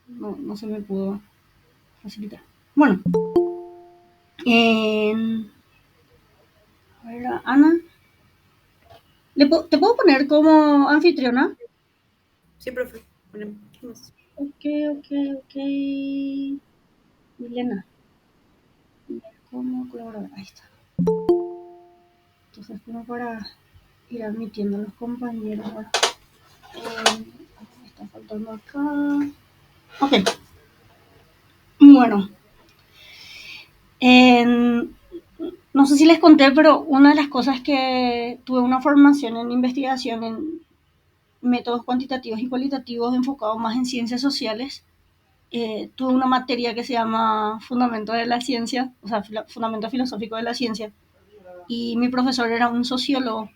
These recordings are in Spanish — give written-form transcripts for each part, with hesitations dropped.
no se me pudo facilitar. Bueno, en, a ver, Ana, ¿te puedo poner como anfitriona? Sí, profe. Bueno, ¿qué más? Ok, ok, ok. Milena, ¿cómo colaborar? Ahí está. Entonces, como para ir admitiendo a los compañeros. Bueno, me está faltando acá. Ok, bueno. En, no sé si les conté, pero una de las cosas que tuve una formación en investigación en métodos cuantitativos y cualitativos enfocados más en ciencias sociales. Tuve una materia que se llama Fundamento de la Ciencia, o sea, Fundamento Filosófico de la Ciencia, y mi profesor era un sociólogo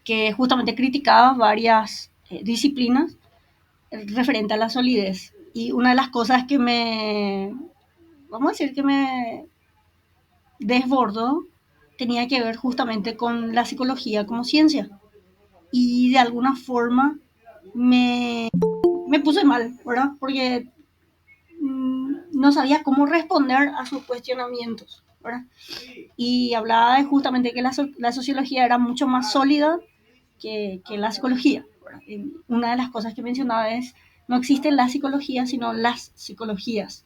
que justamente criticaba varias disciplinas referente a la solidez. Y una de las cosas que vamos a decir que me desbordó tenía que ver justamente con la psicología como ciencia. Y de alguna forma me, me puse mal, ¿verdad? Porque no sabía cómo responder a sus cuestionamientos, ¿verdad? Y hablaba de justamente que la sociología era mucho más sólida que la psicología. ¿Verdad? Y una de las cosas que mencionaba es, no existe la psicología, sino las psicologías.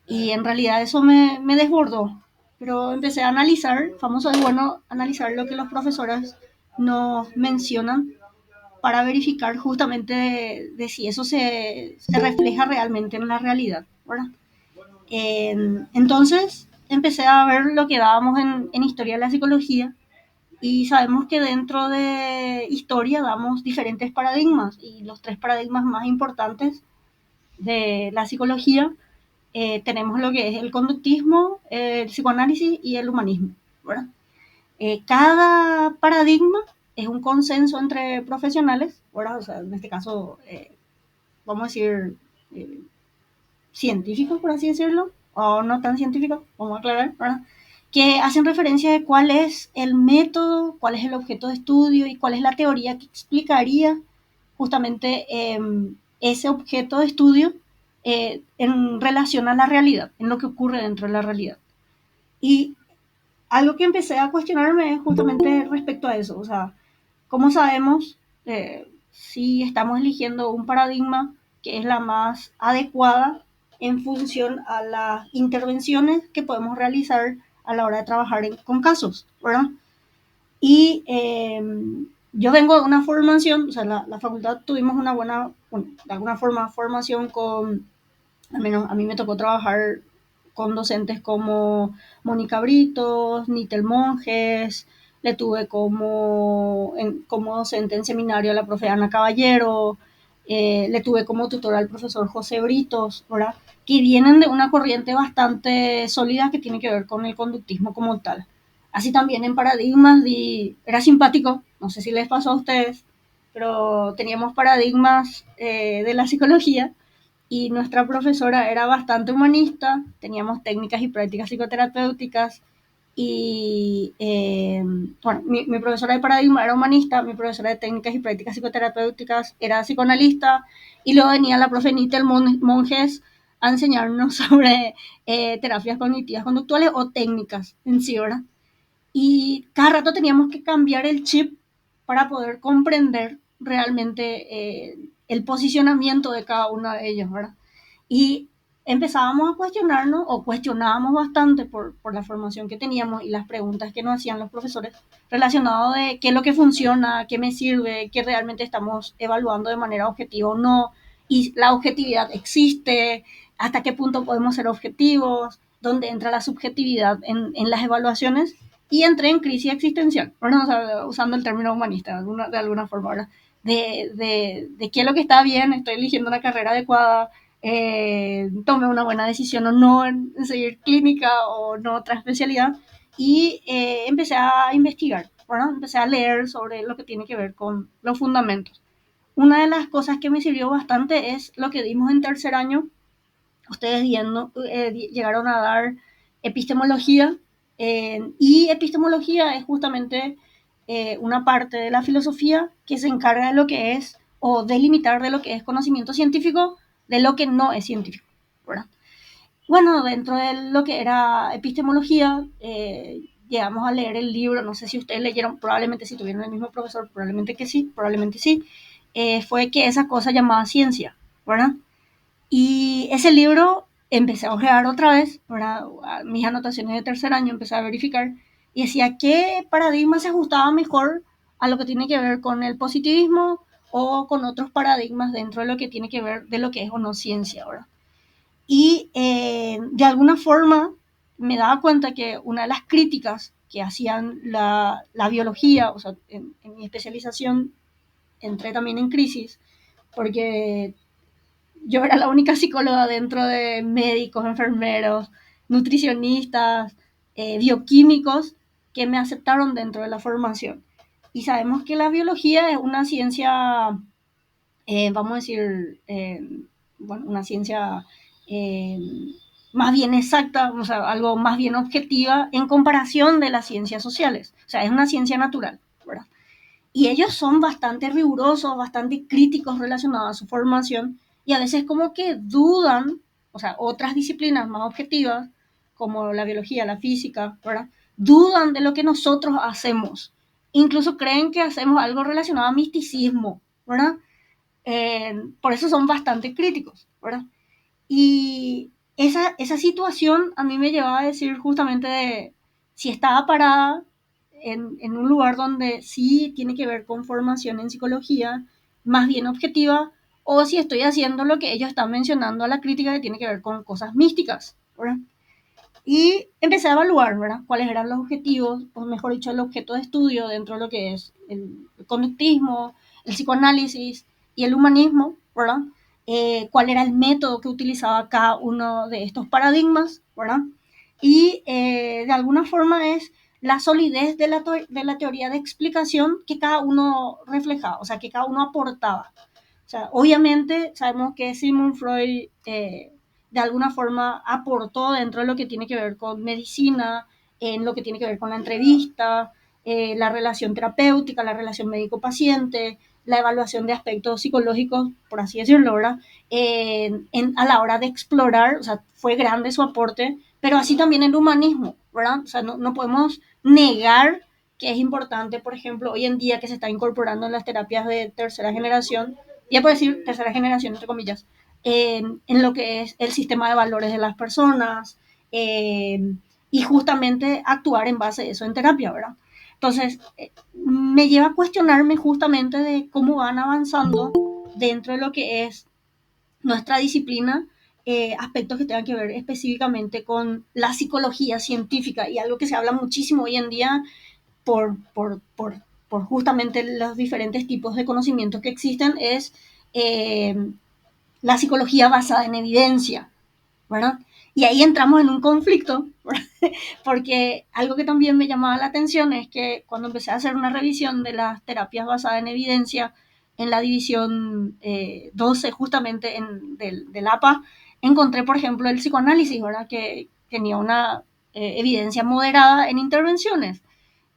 Y en realidad eso me desbordó. Pero empecé a analizar, famoso es bueno analizar lo que los profesores nos mencionan para verificar justamente de si eso se refleja realmente en la realidad, ¿verdad? Entonces empecé a ver lo que dábamos en historia de la psicología y sabemos que dentro de historia damos diferentes paradigmas y los tres paradigmas más importantes de la psicología tenemos lo que es el conductismo, el psicoanálisis y el humanismo, ¿verdad? Cada paradigma es un consenso entre profesionales, ¿verdad? O sea, en este caso, vamos a decir, eh, científicos, por así decirlo, o no tan científicos, vamos a aclarar, ¿verdad? Que hacen referencia de cuál es el método, cuál es el objeto de estudio y cuál es la teoría que explicaría justamente ese objeto de estudio en relación a la realidad, en lo que ocurre dentro de la realidad. Y algo que empecé a cuestionarme es justamente respecto a eso, o sea, ¿cómo sabemos si estamos eligiendo un paradigma que es la más adecuada en función a las intervenciones que podemos realizar a la hora de trabajar con casos, ¿verdad? Y yo vengo de una formación, o sea, la facultad tuvimos una buena, bueno, de alguna forma, formación con, al menos a mí me tocó trabajar con docentes como Mónica Britos, Nitel Monjes, le tuve como docente en seminario a la profe Ana Caballero, le tuve como tutor al profesor José Britos, ¿verdad? Que vienen de una corriente bastante sólida que tiene que ver con el conductismo como tal. Así también en paradigmas, era simpático, no sé si les pasó a ustedes, pero teníamos paradigmas de la psicología y nuestra profesora era bastante humanista, teníamos técnicas y prácticas psicoterapéuticas y bueno, mi profesora de paradigma era humanista, mi profesora de técnicas y prácticas psicoterapéuticas era psicoanalista y luego venía la profe Nitel Monjes a enseñarnos sobre terapias cognitivas conductuales o técnicas en sí, ¿verdad? Y cada rato teníamos que cambiar el chip para poder comprender realmente el posicionamiento de cada uno de ellos, ¿verdad? Y empezábamos a cuestionarnos o cuestionábamos bastante por la formación que teníamos y las preguntas que nos hacían los profesores relacionado de qué es lo que funciona, qué me sirve, qué realmente estamos evaluando de manera objetiva o no, y la objetividad existe, hasta qué punto podemos ser objetivos, dónde entra la subjetividad en las evaluaciones y entré en crisis existencial, bueno, o sea, usando el término humanista de alguna forma, ¿verdad? De qué es lo que está bien, estoy eligiendo una carrera adecuada, tomé una buena decisión o no en seguir clínica o no otra especialidad y empecé a investigar, ¿verdad? Empecé a leer sobre lo que tiene que ver con los fundamentos. Una de las cosas que me sirvió bastante es lo que dimos en tercer año. Ustedes llegaron a dar epistemología y epistemología es justamente una parte de la filosofía que se encarga de lo que es o delimitar de lo que es conocimiento científico de lo que no es científico, ¿verdad? Bueno, dentro de lo que era epistemología, llegamos a leer el libro, no sé si ustedes leyeron, probablemente si tuvieron el mismo profesor, probablemente sí, fue que esa cosa llamada ciencia, ¿verdad? Y ese libro empecé a ojear otra vez, ¿verdad? Mis anotaciones de tercer año empecé a verificar y decía qué paradigma se ajustaba mejor a lo que tiene que ver con el positivismo o con otros paradigmas dentro de lo que tiene que ver de lo que es o no ciencia, ¿verdad? Y de alguna forma me daba cuenta que una de las críticas que hacían la biología, o sea, en mi especialización entré también en crisis, porque yo era la única psicóloga dentro de médicos, enfermeros, nutricionistas, bioquímicos que me aceptaron dentro de la formación. Y sabemos que la biología es una ciencia, vamos a decir, bueno, una ciencia eh, más bien exacta, o sea, algo más bien objetiva en comparación de las ciencias sociales. O sea, es una ciencia natural, ¿verdad? Y ellos son bastante rigurosos, bastante críticos relacionados a su formación y a veces como que dudan, o sea, otras disciplinas más objetivas, como la biología, la física, ¿verdad? Dudan de lo que nosotros hacemos. Incluso creen que hacemos algo relacionado a misticismo, ¿verdad? Por eso son bastante críticos, ¿verdad? Y esa situación a mí me llevaba a decir justamente de si estaba parada en un lugar donde sí tiene que ver con formación en psicología, más bien objetiva, o si estoy haciendo lo que ellos están mencionando a la crítica que tiene que ver con cosas místicas, ¿verdad? Y empecé a evaluar, ¿verdad? Cuáles eran los objetivos, o mejor dicho, el objeto de estudio dentro de lo que es el conductismo, el psicoanálisis y el humanismo, ¿verdad? Cuál era el método que utilizaba cada uno de estos paradigmas, ¿verdad? Y de alguna forma es la solidez de la teoría de explicación que cada uno reflejaba, o sea, que cada uno aportaba. O sea, obviamente sabemos que Sigmund Freud de alguna forma aportó dentro de lo que tiene que ver con medicina, en lo que tiene que ver con la entrevista, la relación terapéutica, la relación médico-paciente, la evaluación de aspectos psicológicos, por así decirlo, ¿verdad? A la hora de explorar, o sea, fue grande su aporte, pero así también el humanismo, ¿verdad? O sea, no podemos negar que es importante, por ejemplo, hoy en día que se está incorporando en las terapias de tercera generación, ya por decir tercera generación, entre comillas, en lo que es el sistema de valores de las personas y justamente actuar en base a eso en terapia, ¿verdad? Entonces, me lleva a cuestionarme justamente de cómo van avanzando dentro de lo que es nuestra disciplina, aspectos que tengan que ver específicamente con la psicología científica y algo que se habla muchísimo hoy en día por justamente los diferentes tipos de conocimientos que existen es la psicología basada en evidencia, ¿verdad? Y ahí entramos en un conflicto, ¿verdad? Porque algo que también me llamaba la atención es que cuando empecé a hacer una revisión de las terapias basadas en evidencia en la división 12, justamente del APA, encontré, por ejemplo, el psicoanálisis, ¿verdad? Que tenía una evidencia moderada en intervenciones.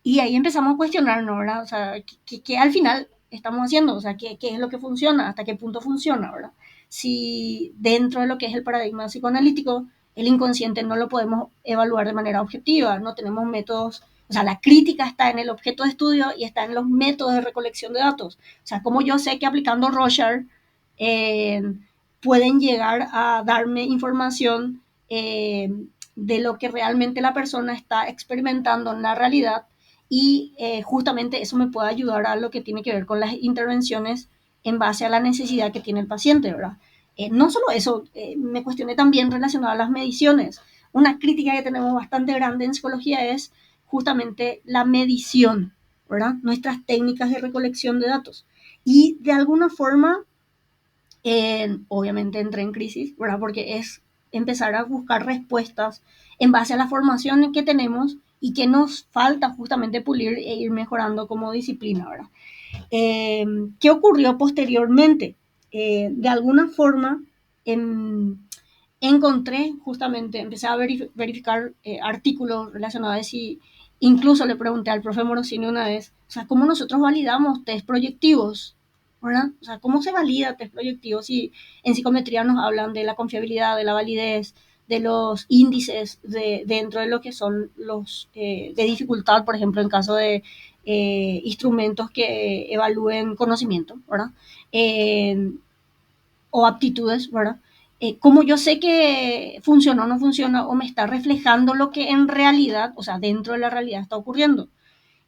Y ahí empezamos a cuestionarnos, ¿verdad? O sea, ¿qué al final estamos haciendo? O sea, ¿qué es lo que funciona? ¿Hasta qué punto funciona, verdad? Si dentro de lo que es el paradigma psicoanalítico, el inconsciente no lo podemos evaluar de manera objetiva, no tenemos métodos, o sea, la crítica está en el objeto de estudio y está en los métodos de recolección de datos. O sea, como yo sé que aplicando Rorschach eh, pueden llegar a darme información de lo que realmente la persona está experimentando en la realidad y justamente eso me puede ayudar a lo que tiene que ver con las intervenciones en base a la necesidad que tiene el paciente, ¿verdad? No solo eso, me cuestioné también relacionado a las mediciones. Una crítica que tenemos bastante grande en psicología es justamente la medición, ¿verdad? Nuestras técnicas de recolección de datos. Y de alguna forma, obviamente entré en crisis, ¿verdad? Porque es empezar a buscar respuestas en base a la formación que tenemos y que nos falta justamente pulir e ir mejorando como disciplina, ¿verdad? Eh, ¿Qué ocurrió posteriormente? De alguna forma, en, encontré justamente, empecé a verificar artículos relacionados a si, incluso le pregunté al profe Morosini una vez, o sea, ¿cómo nosotros validamos test proyectivos? ¿verdad? O sea, ¿cómo se valida test proyectivo si en psicometría nos hablan de la confiabilidad, de la validez, de los índices dentro de lo que son los de dificultad, por ejemplo, en caso de instrumentos que evalúen conocimiento, ¿verdad? Eh, o aptitudes, ¿verdad? Cómo yo sé que funciona o no funciona o me está reflejando lo que en realidad, o sea, dentro de la realidad está ocurriendo.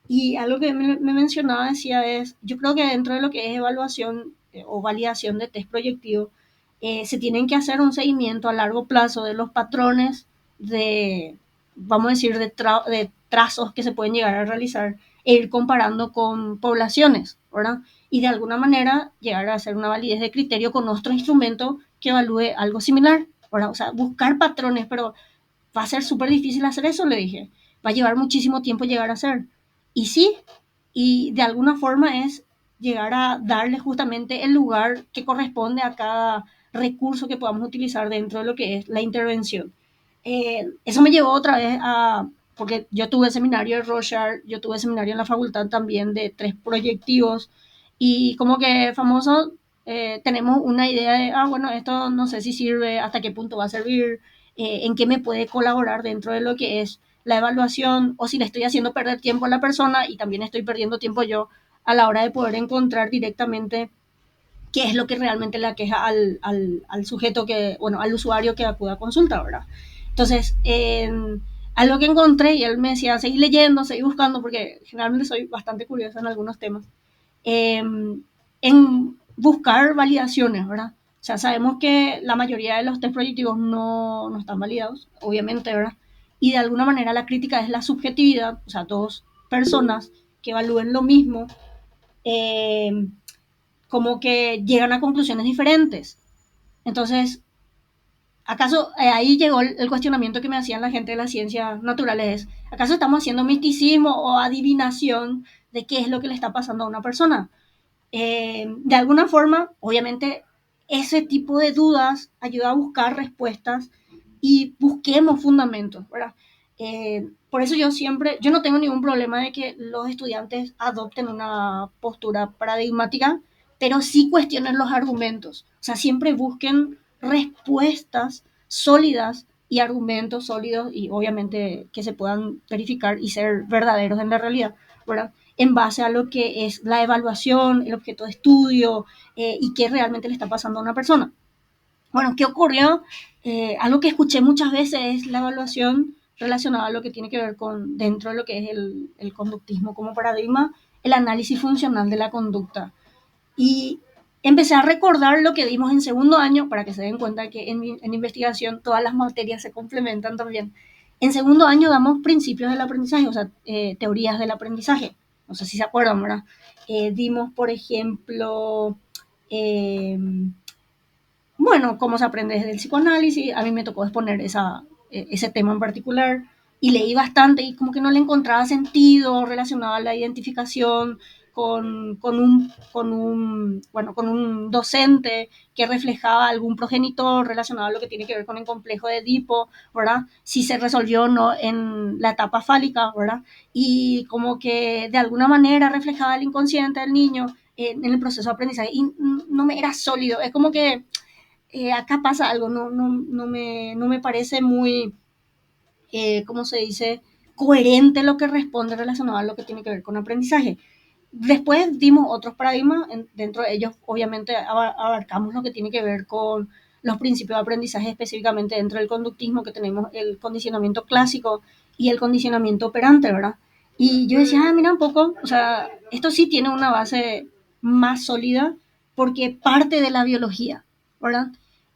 Y algo que me mencionaba, decía, es, yo creo que dentro de lo que es evaluación o validación de test proyectivo, se tienen que hacer un seguimiento a largo plazo de los patrones de, vamos a decir, de trazos que se pueden llegar a realizar e ir comparando con poblaciones, ¿verdad? Y de alguna manera llegar a hacer una validez de criterio con otro instrumento que evalúe algo similar, ¿verdad? O sea, buscar patrones, pero va a ser súper difícil hacer eso, le dije. Va a llevar muchísimo tiempo llegar a hacer. Y sí, y de alguna forma es llegar a darle justamente el lugar que corresponde a cada recurso que podamos utilizar dentro de lo que es la intervención. Eso me llevó otra vez a, porque yo tuve seminario de Rorschach, yo tuve seminario en la facultad también de tres proyectivos, y como que famoso, tenemos una idea de, bueno, esto no sé si sirve, hasta qué punto va a servir, en qué me puede colaborar dentro de lo que es la evaluación, o si le estoy haciendo perder tiempo a la persona y también estoy perdiendo tiempo yo a la hora de poder encontrar directamente qué es lo que realmente le aqueja al sujeto que, bueno, al usuario que acuda a consulta, ¿verdad? Entonces, algo que encontré, y él me decía, seguí leyendo, seguí buscando, porque generalmente soy bastante curiosa en algunos temas, eh, en buscar validaciones, ¿verdad? O sea, sabemos que la mayoría de los test proyectivos no están validados, obviamente, ¿verdad? Y de alguna manera la crítica es la subjetividad, o sea, dos personas que evalúen lo mismo, eh, como que llegan a conclusiones diferentes. Entonces, ¿acaso ahí llegó el cuestionamiento que me hacían la gente de las ciencias naturales? ¿Acaso estamos haciendo misticismo o adivinación de qué es lo que le está pasando a una persona? De alguna forma, obviamente, ese tipo de dudas ayuda a buscar respuestas y busquemos fundamentos, ¿verdad? Por eso yo no tengo ningún problema de que los estudiantes adopten una postura paradigmática, pero sí cuestionen los argumentos. O sea, siempre busquen respuestas sólidas y argumentos sólidos y obviamente que se puedan verificar y ser verdaderos en la realidad, ¿verdad? En base a lo que es la evaluación, el objeto de estudio y qué realmente le está pasando a una persona. Bueno, ¿qué ocurrió? Algo que escuché muchas veces es la evaluación relacionada a lo que tiene que ver con, dentro de lo que es el conductismo como paradigma, el análisis funcional de la conducta. Y empecé a recordar lo que dimos en segundo año, para que se den cuenta que en investigación todas las materias se complementan también. En segundo año damos principios del aprendizaje, o sea, teorías del aprendizaje. No sé si se acuerdan, ¿verdad? Dimos, por ejemplo, eh, bueno, cómo se aprende desde el psicoanálisis. A mí me tocó exponer ese tema en particular y leí bastante y como que no le encontraba sentido relacionado a la identificación con un docente que reflejaba algún progenitor relacionado a lo que tiene que ver con el complejo de Edipo, ¿verdad? Si se resolvió o no en la etapa fálica, ¿verdad? Y como que de alguna manera reflejaba el inconsciente del niño en el proceso de aprendizaje y no me era sólido. Es como que acá pasa algo, no me parece muy, ¿cómo se dice?, coherente lo que responde relacionado a lo que tiene que ver con aprendizaje. Después dimos otros paradigmas, dentro de ellos obviamente abarcamos lo que tiene que ver con los principios de aprendizaje, específicamente dentro del conductismo, que tenemos el condicionamiento clásico y el condicionamiento operante, ¿verdad? Y yo decía, mira un poco, o sea, esto sí tiene una base más sólida porque parte de la biología, ¿verdad?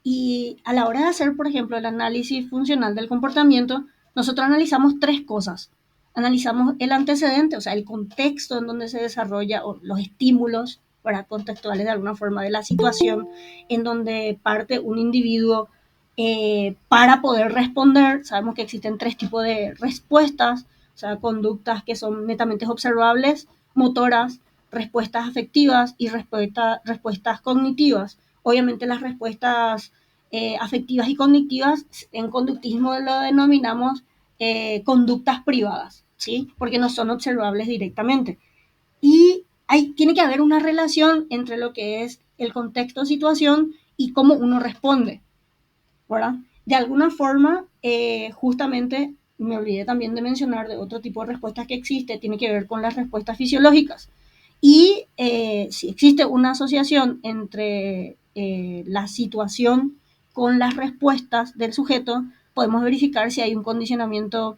Y a la hora de hacer, por ejemplo, el análisis funcional del comportamiento, nosotros analizamos tres cosas. Analizamos el antecedente, o sea, el contexto en donde se desarrolla, o los estímulos, para contextuales de alguna forma, de la situación en donde parte un individuo para poder responder. Sabemos que existen tres tipos de respuestas, o sea, conductas que son netamente observables, motoras, respuestas afectivas y respuestas cognitivas. Obviamente las respuestas afectivas y cognitivas en conductismo lo denominamos conductas privadas, ¿sí? Porque no son observables directamente. Y tiene que haber una relación entre lo que es el contexto, situación y cómo uno responde, ¿verdad? De alguna forma, justamente me olvidé también de mencionar de otro tipo de respuestas que existe, tiene que ver con las respuestas fisiológicas. Y si existe una asociación entre la situación con las respuestas del sujeto, podemos verificar si hay un condicionamiento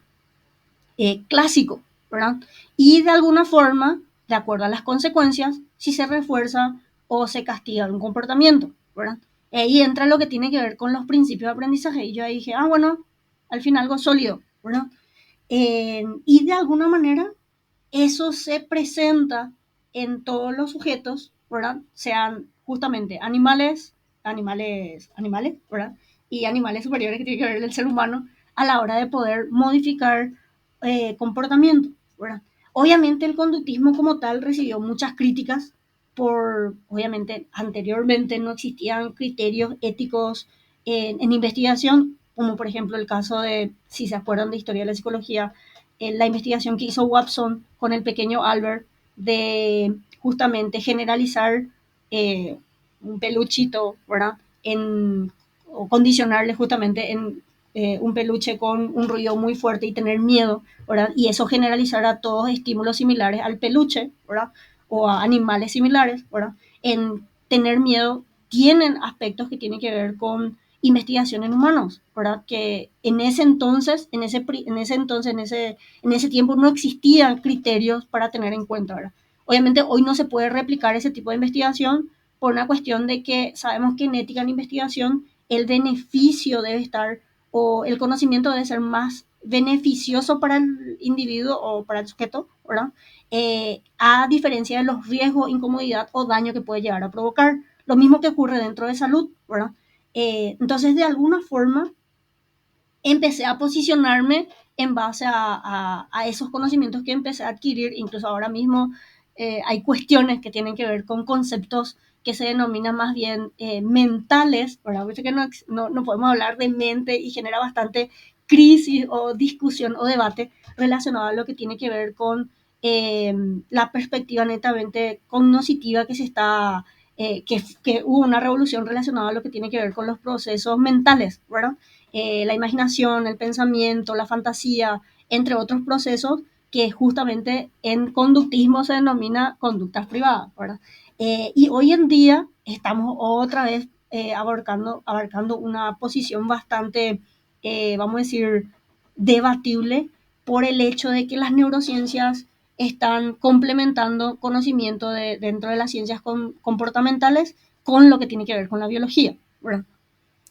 clásico, ¿verdad? Y de alguna forma, de acuerdo a las consecuencias, si se refuerza o se castiga un comportamiento, ¿verdad? Ahí entra lo que tiene que ver con los principios de aprendizaje. Y yo ahí dije, bueno, al final algo sólido, ¿verdad? Y de alguna manera eso se presenta en todos los sujetos, ¿verdad? Sean justamente animales, ¿verdad? Y animales superiores que tienen que ver el ser humano a la hora de poder modificar comportamiento, ¿verdad? Obviamente el conductismo como tal recibió muchas críticas obviamente, anteriormente no existían criterios éticos en investigación, como por ejemplo el caso de, si se acuerdan de historia de la psicología, la investigación que hizo Watson con el pequeño Albert de justamente generalizar un peluchito, ¿verdad? O condicionarle justamente en un peluche con un ruido muy fuerte y tener miedo, ¿verdad? Y eso generalizar a todos estímulos similares al peluche, ¿verdad? O a animales similares, ¿verdad? En tener miedo tienen aspectos que tienen que ver con investigación en humanos, ¿verdad? Que en ese entonces, en ese tiempo no existían criterios para tener en cuenta, ¿verdad? Obviamente hoy no se puede replicar ese tipo de investigación por una cuestión de que sabemos que en ética en investigación el beneficio debe estar o el conocimiento debe ser más beneficioso para el individuo o para el sujeto, ¿verdad? A diferencia de los riesgos, incomodidad o daño que puede llegar a provocar. Lo mismo que ocurre dentro de salud, ¿verdad? Entonces, de alguna forma, empecé a posicionarme en base a esos conocimientos que empecé a adquirir. Incluso ahora mismo hay cuestiones que tienen que ver con conceptos que se denominan más bien mentales, ¿verdad? Porque no podemos hablar de mente y genera bastante crisis o discusión o debate relacionado a lo que tiene que ver con la perspectiva netamente cognitiva que se está, que hubo una revolución relacionada a lo que tiene que ver con los procesos mentales, ¿verdad? La imaginación, el pensamiento, la fantasía, entre otros procesos que justamente en conductismo se denomina conductas privadas, ¿verdad? Y hoy en día estamos otra vez abarcando una posición bastante, vamos a decir, debatible por el hecho de que las neurociencias están complementando conocimiento dentro de las ciencias comportamentales con lo que tiene que ver con la biología, ¿verdad?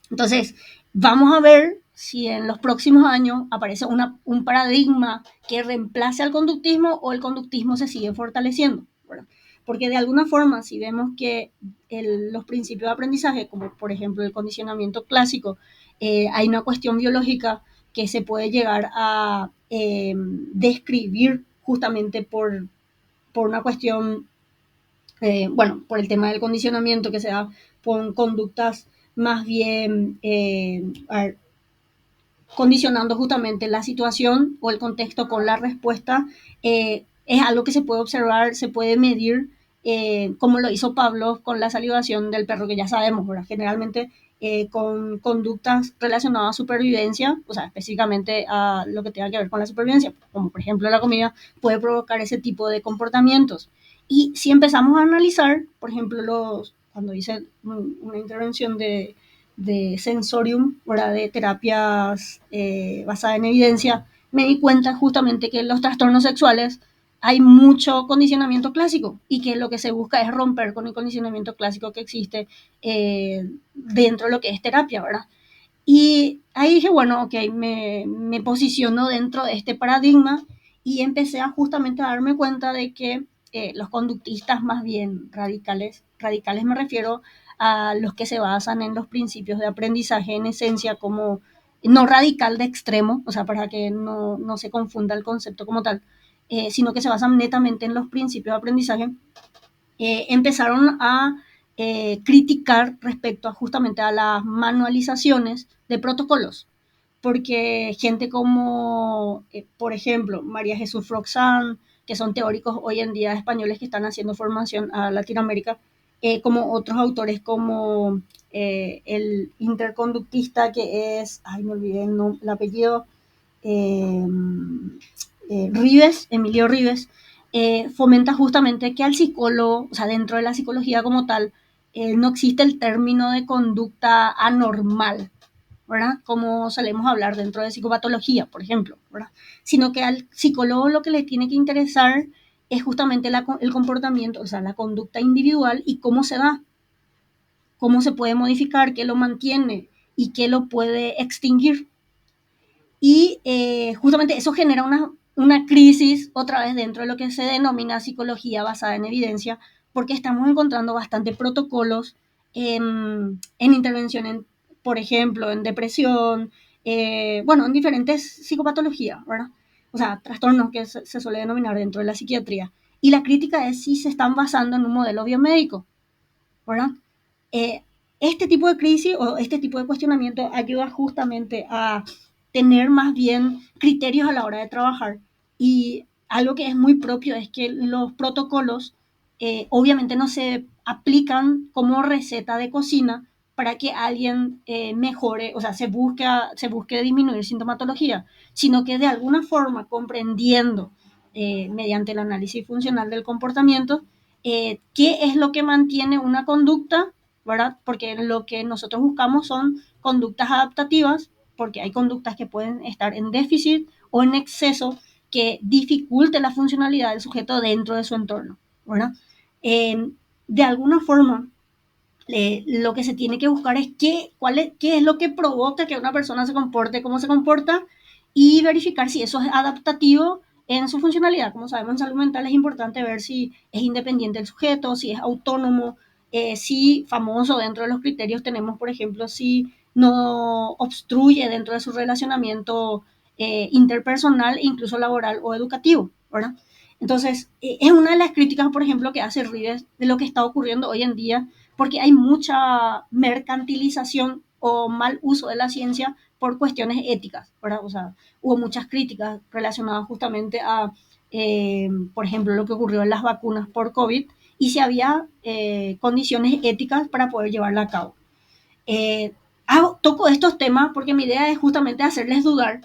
Entonces, vamos a ver si en los próximos años aparece un paradigma que reemplace al conductismo o el conductismo se sigue fortaleciendo, ¿verdad? Porque de alguna forma, si vemos que los principios de aprendizaje, como por ejemplo el condicionamiento clásico, hay una cuestión biológica que se puede llegar a describir justamente por una cuestión, bueno, por el tema del condicionamiento que se da con conductas más bien condicionando justamente la situación o el contexto con la respuesta, es algo que se puede observar, se puede medir, como lo hizo Pablo con la salivación del perro, que ya sabemos, ¿verdad? Generalmente con conductas relacionadas a supervivencia, o sea, específicamente a lo que tenga que ver con la supervivencia, como por ejemplo la comida, puede provocar ese tipo de comportamientos. Y si empezamos a analizar, por ejemplo, cuando hice una intervención de sensorium, ¿verdad? De terapias basadas en evidencia, me di cuenta justamente que en los trastornos sexuales hay mucho condicionamiento clásico y que lo que se busca es romper con el condicionamiento clásico que existe dentro de lo que es terapia, ¿verdad? Y ahí dije, bueno, ok, me posiciono dentro de este paradigma y empecé a justamente a darme cuenta de que los conductistas más bien radicales me refiero a los que se basan en los principios de aprendizaje en esencia como no radical de extremo, o sea, para que no se confunda el concepto como tal, sino que se basan netamente en los principios de aprendizaje, empezaron a criticar respecto a justamente a las manualizaciones de protocolos, porque gente como, por ejemplo, María Jesús Roxanne, que son teóricos hoy en día españoles que están haciendo formación a Latinoamérica, como otros autores como el interconductista que es, ay, me olvidé el apellido, eh, Rives, Emilio Rives, fomenta justamente que al psicólogo, o sea, dentro de la psicología como tal, no existe el término de conducta anormal, ¿verdad? Como solemos hablar dentro de psicopatología, por ejemplo, ¿verdad? Sino que al psicólogo lo que le tiene que interesar es justamente el comportamiento, o sea, la conducta individual y cómo se da, cómo se puede modificar, qué lo mantiene y qué lo puede extinguir. Y justamente eso genera una crisis otra vez dentro de lo que se denomina psicología basada en evidencia, porque estamos encontrando bastante protocolos en intervención, por ejemplo, en depresión, bueno, en diferentes psicopatologías, ¿verdad? O sea, trastornos que se suele denominar dentro de la psiquiatría. Y la crítica es si se están basando en un modelo biomédico, ¿verdad? Eh, este tipo de crisis o este tipo de cuestionamiento ayuda justamente a tener más bien criterios a la hora de trabajar. Y algo que es muy propio es que los protocolos obviamente no se aplican como receta de cocina para que alguien mejore, o sea, se busque disminuir sintomatología, sino que de alguna forma comprendiendo mediante el análisis funcional del comportamiento qué es lo que mantiene una conducta, ¿verdad? Porque lo que nosotros buscamos son conductas adaptativas, porque hay conductas que pueden estar en déficit o en exceso que dificulte la funcionalidad del sujeto dentro de su entorno, ¿verdad? De alguna forma, lo que se tiene que buscar es qué es lo que provoca que una persona se comporte como se comporta y verificar si eso es adaptativo en su funcionalidad. Como sabemos, en salud mental es importante ver si es independiente el sujeto, si es autónomo, si famoso dentro de los criterios tenemos, por ejemplo, si no obstruye dentro de su relacionamiento interpersonal, incluso laboral o educativo, ¿verdad? Entonces, es una de las críticas, por ejemplo, que hace Rives de lo que está ocurriendo hoy en día, porque hay mucha mercantilización o mal uso de la ciencia por cuestiones éticas, ¿verdad? O sea, hubo muchas críticas relacionadas justamente a, por ejemplo, lo que ocurrió en las vacunas por COVID y si había condiciones éticas para poder llevarla a cabo. Eh, Toco estos temas porque mi idea es justamente hacerles dudar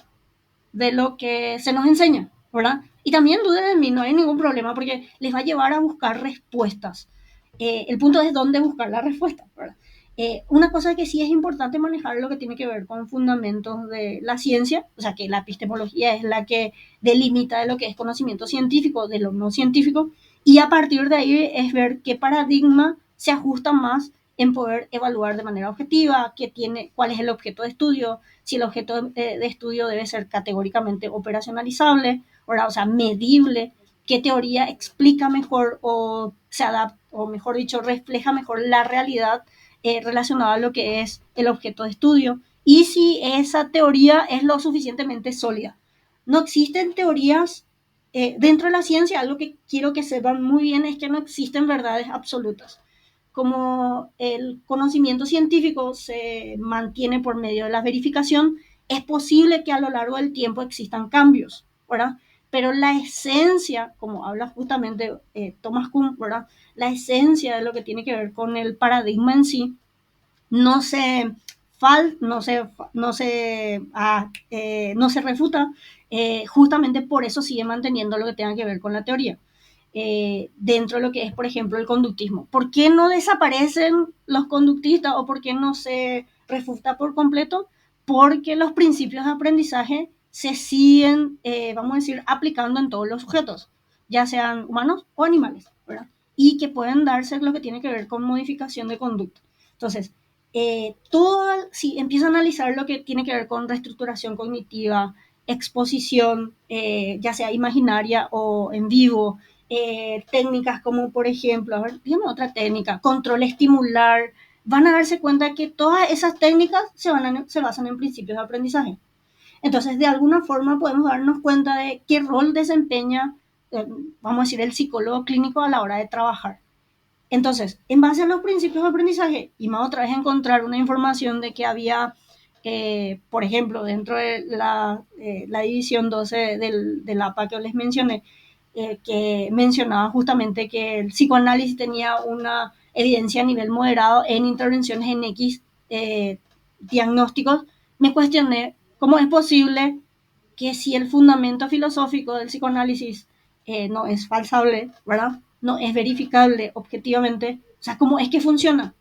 de lo que se nos enseña, ¿verdad? Y también duden de mí, no hay ningún problema porque les va a llevar a buscar respuestas. El punto es dónde buscar la respuesta, ¿verdad? Una cosa que sí es importante manejar lo que tiene que ver con fundamentos de la ciencia, o sea que la epistemología es la que delimita de lo que es conocimiento científico, de lo no científico, y a partir de ahí es ver qué paradigma se ajusta más en poder evaluar de manera objetiva qué tiene, cuál es el objeto de estudio, si el objeto de estudio debe ser categóricamente operacionalizable, ¿verdad? O sea, medible, qué teoría explica mejor o se adapta, o mejor dicho, refleja mejor la realidad relacionada a lo que es el objeto de estudio y si esa teoría es lo suficientemente sólida. No existen teorías dentro de la ciencia, algo que quiero que sepan muy bien es que no existen verdades absolutas. Como el conocimiento científico se mantiene por medio de la verificación, es posible que a lo largo del tiempo existan cambios, ¿verdad? Pero la esencia, como habla justamente Thomas Kuhn, ¿verdad? La esencia de lo que tiene que ver con el paradigma en sí, no se, no se refuta, justamente por eso sigue manteniendo lo que tenga que ver con la teoría. Dentro de lo que es, por ejemplo, el conductismo. ¿Por qué no desaparecen los conductistas o por qué no se refuta por completo? Porque los principios de aprendizaje se siguen, vamos a decir, aplicando en todos los sujetos, ya sean humanos o animales, ¿verdad? Y que pueden darse lo que tiene que ver con modificación de conducta. Entonces, si empieza a analizar lo que tiene que ver con reestructuración cognitiva, exposición, ya sea imaginaria o en vivo, técnicas como por ejemplo, a ver, dígame otra técnica, control estimular, van a darse cuenta que todas esas técnicas se basan en principios de aprendizaje. Entonces, de alguna forma podemos darnos cuenta de qué rol desempeña, vamos a decir, el psicólogo clínico a la hora de trabajar. Entonces, en base a los principios de aprendizaje, y más otra vez encontrar una información de que había, por ejemplo, dentro de la división 12 del APA que les mencioné, que mencionaba justamente que el psicoanálisis tenía una evidencia a nivel moderado en intervenciones en X diagnósticos, me cuestioné cómo es posible que si el fundamento filosófico del psicoanálisis no es falsable, ¿verdad? No es verificable objetivamente, o sea, ¿cómo es que funciona?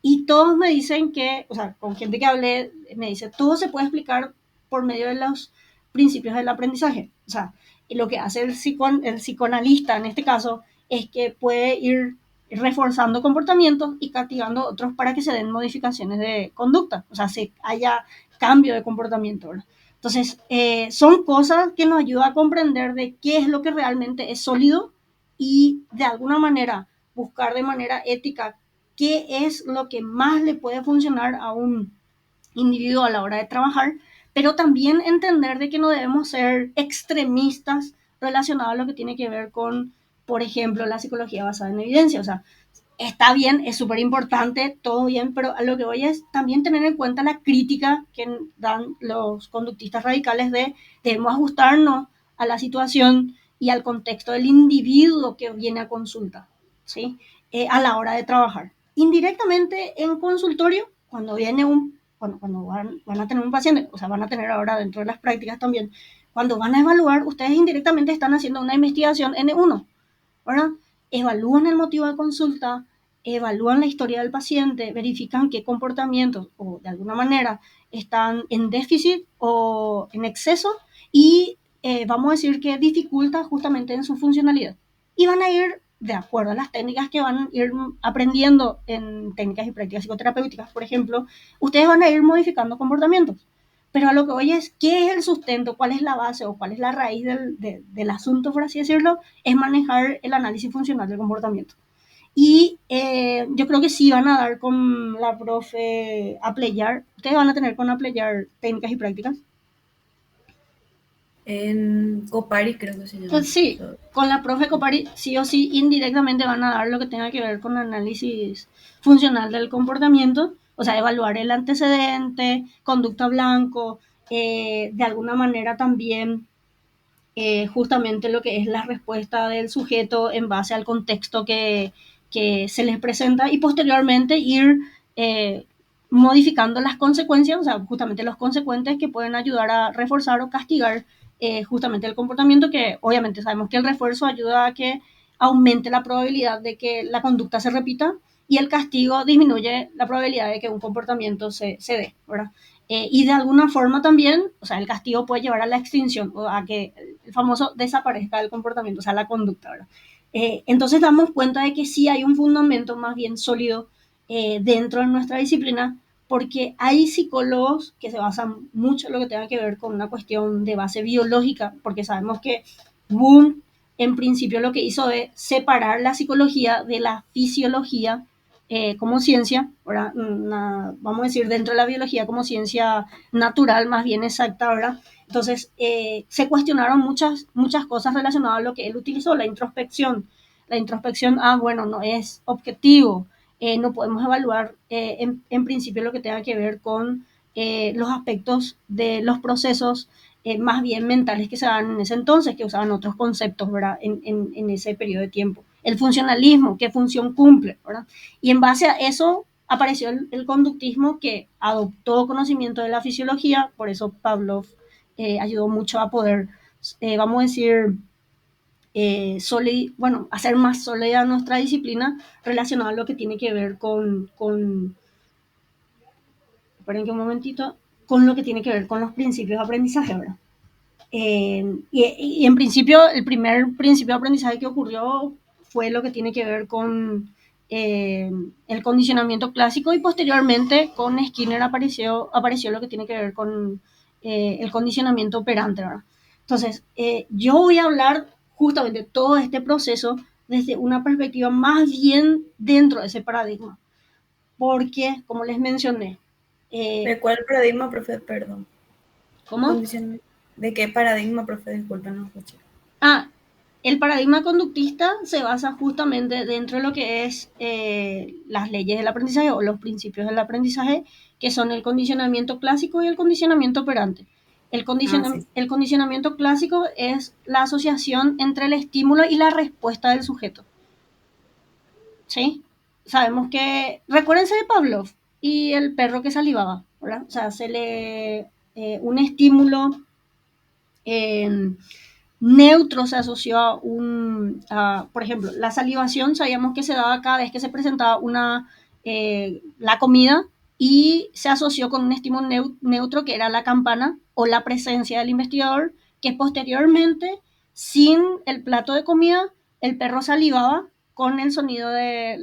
Y todos me dicen que, o sea, con gente que hablé, me dice, todo se puede explicar por medio de los principios del aprendizaje. O sea, lo que hace el psicoanalista en este caso es que puede ir reforzando comportamientos y castigando otros para que se den modificaciones de conducta, o sea, se haya cambio de comportamiento, ¿verdad? Entonces, son cosas que nos ayudan a comprender de qué es lo que realmente es sólido y de alguna manera buscar de manera ética qué es lo que más le puede funcionar a un individuo a la hora de trabajar, pero también entender de que no debemos ser extremistas relacionados a lo que tiene que ver con, por ejemplo, la psicología basada en evidencia. O sea, está bien, es súper importante, todo bien, pero a lo que voy es también tener en cuenta la crítica que dan los conductistas radicales de debemos ajustarnos a la situación y al contexto del individuo que viene a consulta, ¿sí? A la hora de trabajar. Indirectamente en consultorio, cuando viene cuando van a tener un paciente, o sea, van a tener ahora dentro de las prácticas también, cuando van a evaluar, ustedes indirectamente están haciendo una investigación N1, ¿verdad? Evalúan el motivo de consulta, evalúan la historia del paciente, verifican qué comportamientos o de alguna manera están en déficit o en exceso y vamos a decir que dificulta justamente en su funcionalidad. Y van a ir de acuerdo a las técnicas que van a ir aprendiendo en técnicas y prácticas psicoterapéuticas, por ejemplo, ustedes van a ir modificando comportamientos. Pero a lo que voy es, ¿qué es el sustento? ¿Cuál es la base o cuál es la raíz del asunto, por así decirlo? Es manejar el análisis funcional del comportamiento. Y yo creo que sí van a dar con la profe Aplayar. Ustedes van a tener con Aplayar técnicas y prácticas. En Copari creo que se llama. Sí, con la profe Copari sí o sí indirectamente van a dar lo que tenga que ver con análisis funcional del comportamiento, o sea, evaluar el antecedente, conducta blanco, de alguna manera también justamente lo que es la respuesta del sujeto en base al contexto que se les presenta y posteriormente ir eh, modificando las consecuencias, o sea, justamente los consecuentes que pueden ayudar a reforzar o castigar justamente el comportamiento, que obviamente sabemos que el refuerzo ayuda a que aumente la probabilidad de que la conducta se repita y el castigo disminuye la probabilidad de que un comportamiento se dé, ¿verdad? Y de alguna forma también, o sea, el castigo puede llevar a la extinción o a que el famoso desaparezca del comportamiento, o sea, la conducta, ¿verdad? Entonces damos cuenta de que sí hay un fundamento más bien sólido dentro de nuestra disciplina, porque hay psicólogos que se basan mucho en lo que tenga que ver con una cuestión de base biológica, porque sabemos que Boom en principio lo que hizo es separar la psicología de la fisiología como ciencia, ¿verdad? Vamos a decir, dentro de la biología como ciencia natural, más bien exacta, ¿verdad? Entonces, se cuestionaron muchas cosas relacionadas a lo que él utilizó, la introspección. La introspección, bueno, no es objetivo, no podemos evaluar en principio lo que tenga que ver con los aspectos de los procesos más bien mentales que se dan en ese entonces, que usaban otros conceptos, ¿verdad? En ese periodo de tiempo. El funcionalismo, qué función cumple, ¿verdad? Y en base a eso apareció el conductismo que adoptó conocimiento de la fisiología, por eso Pavlov ayudó mucho a poder, vamos a decir, hacer más sólida nuestra disciplina relacionada a lo que tiene que ver esperen un momentito, con lo que tiene que ver con los principios de aprendizaje, ¿verdad? Y en principio, el primer principio de aprendizaje que ocurrió fue lo que tiene que ver con el condicionamiento clásico y posteriormente con Skinner apareció lo que tiene que ver con el condicionamiento operante, ¿verdad? Entonces, yo voy a hablar justamente de todo este proceso desde una perspectiva más bien dentro de ese paradigma, porque, como les mencioné, ¿De cuál paradigma, profe? Perdón. ¿cómo? Condición. ¿De qué paradigma, profe? Disculpen, no escuché. Ah, el paradigma conductista se basa justamente dentro de lo que es las leyes del aprendizaje o los principios del aprendizaje, que son el condicionamiento clásico y el condicionamiento operante. Sí. El condicionamiento clásico es la asociación entre el estímulo y la respuesta del sujeto. ¿Sí? Sabemos que, recuérdense de Pavlov y el perro que salivaba, ¿verdad? O sea, un estímulo eh, neutro se asoció por ejemplo, la salivación sabíamos que se daba cada vez que se presentaba la comida y se asoció con un estímulo neutro que era la campana o la presencia del investigador, que posteriormente, sin el plato de comida, el perro salivaba con el sonido de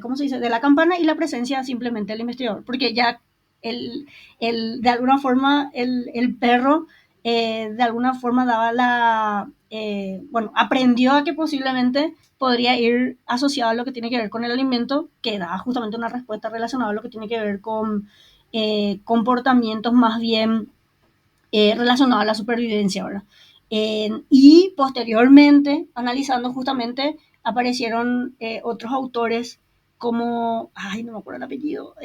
¿cómo se dice?, de la campana y la presencia simplemente del investigador, porque ya de alguna forma el perro de alguna forma aprendió a que posiblemente podría ir asociado a lo que tiene que ver con el alimento, que da justamente una respuesta relacionada a lo que tiene que ver con comportamientos más bien relacionados a la supervivencia, ¿verdad? Y posteriormente, analizando justamente, aparecieron otros autores como, ay, no me acuerdo el apellido,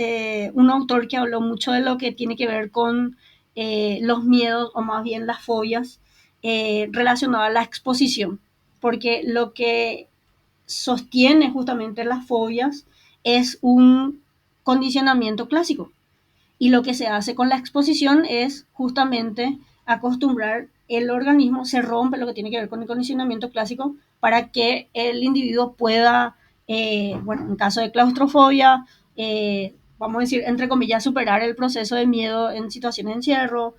un autor que habló mucho de lo que tiene que ver con los miedos o más bien las fobias relacionadas a la exposición, porque lo que sostiene justamente las fobias es un condicionamiento clásico. Y lo que se hace con la exposición es justamente acostumbrar el organismo, se rompe lo que tiene que ver con el condicionamiento clásico para que el individuo pueda, en caso de claustrofobia, vamos a decir, entre comillas, superar el proceso de miedo en situaciones de encierro,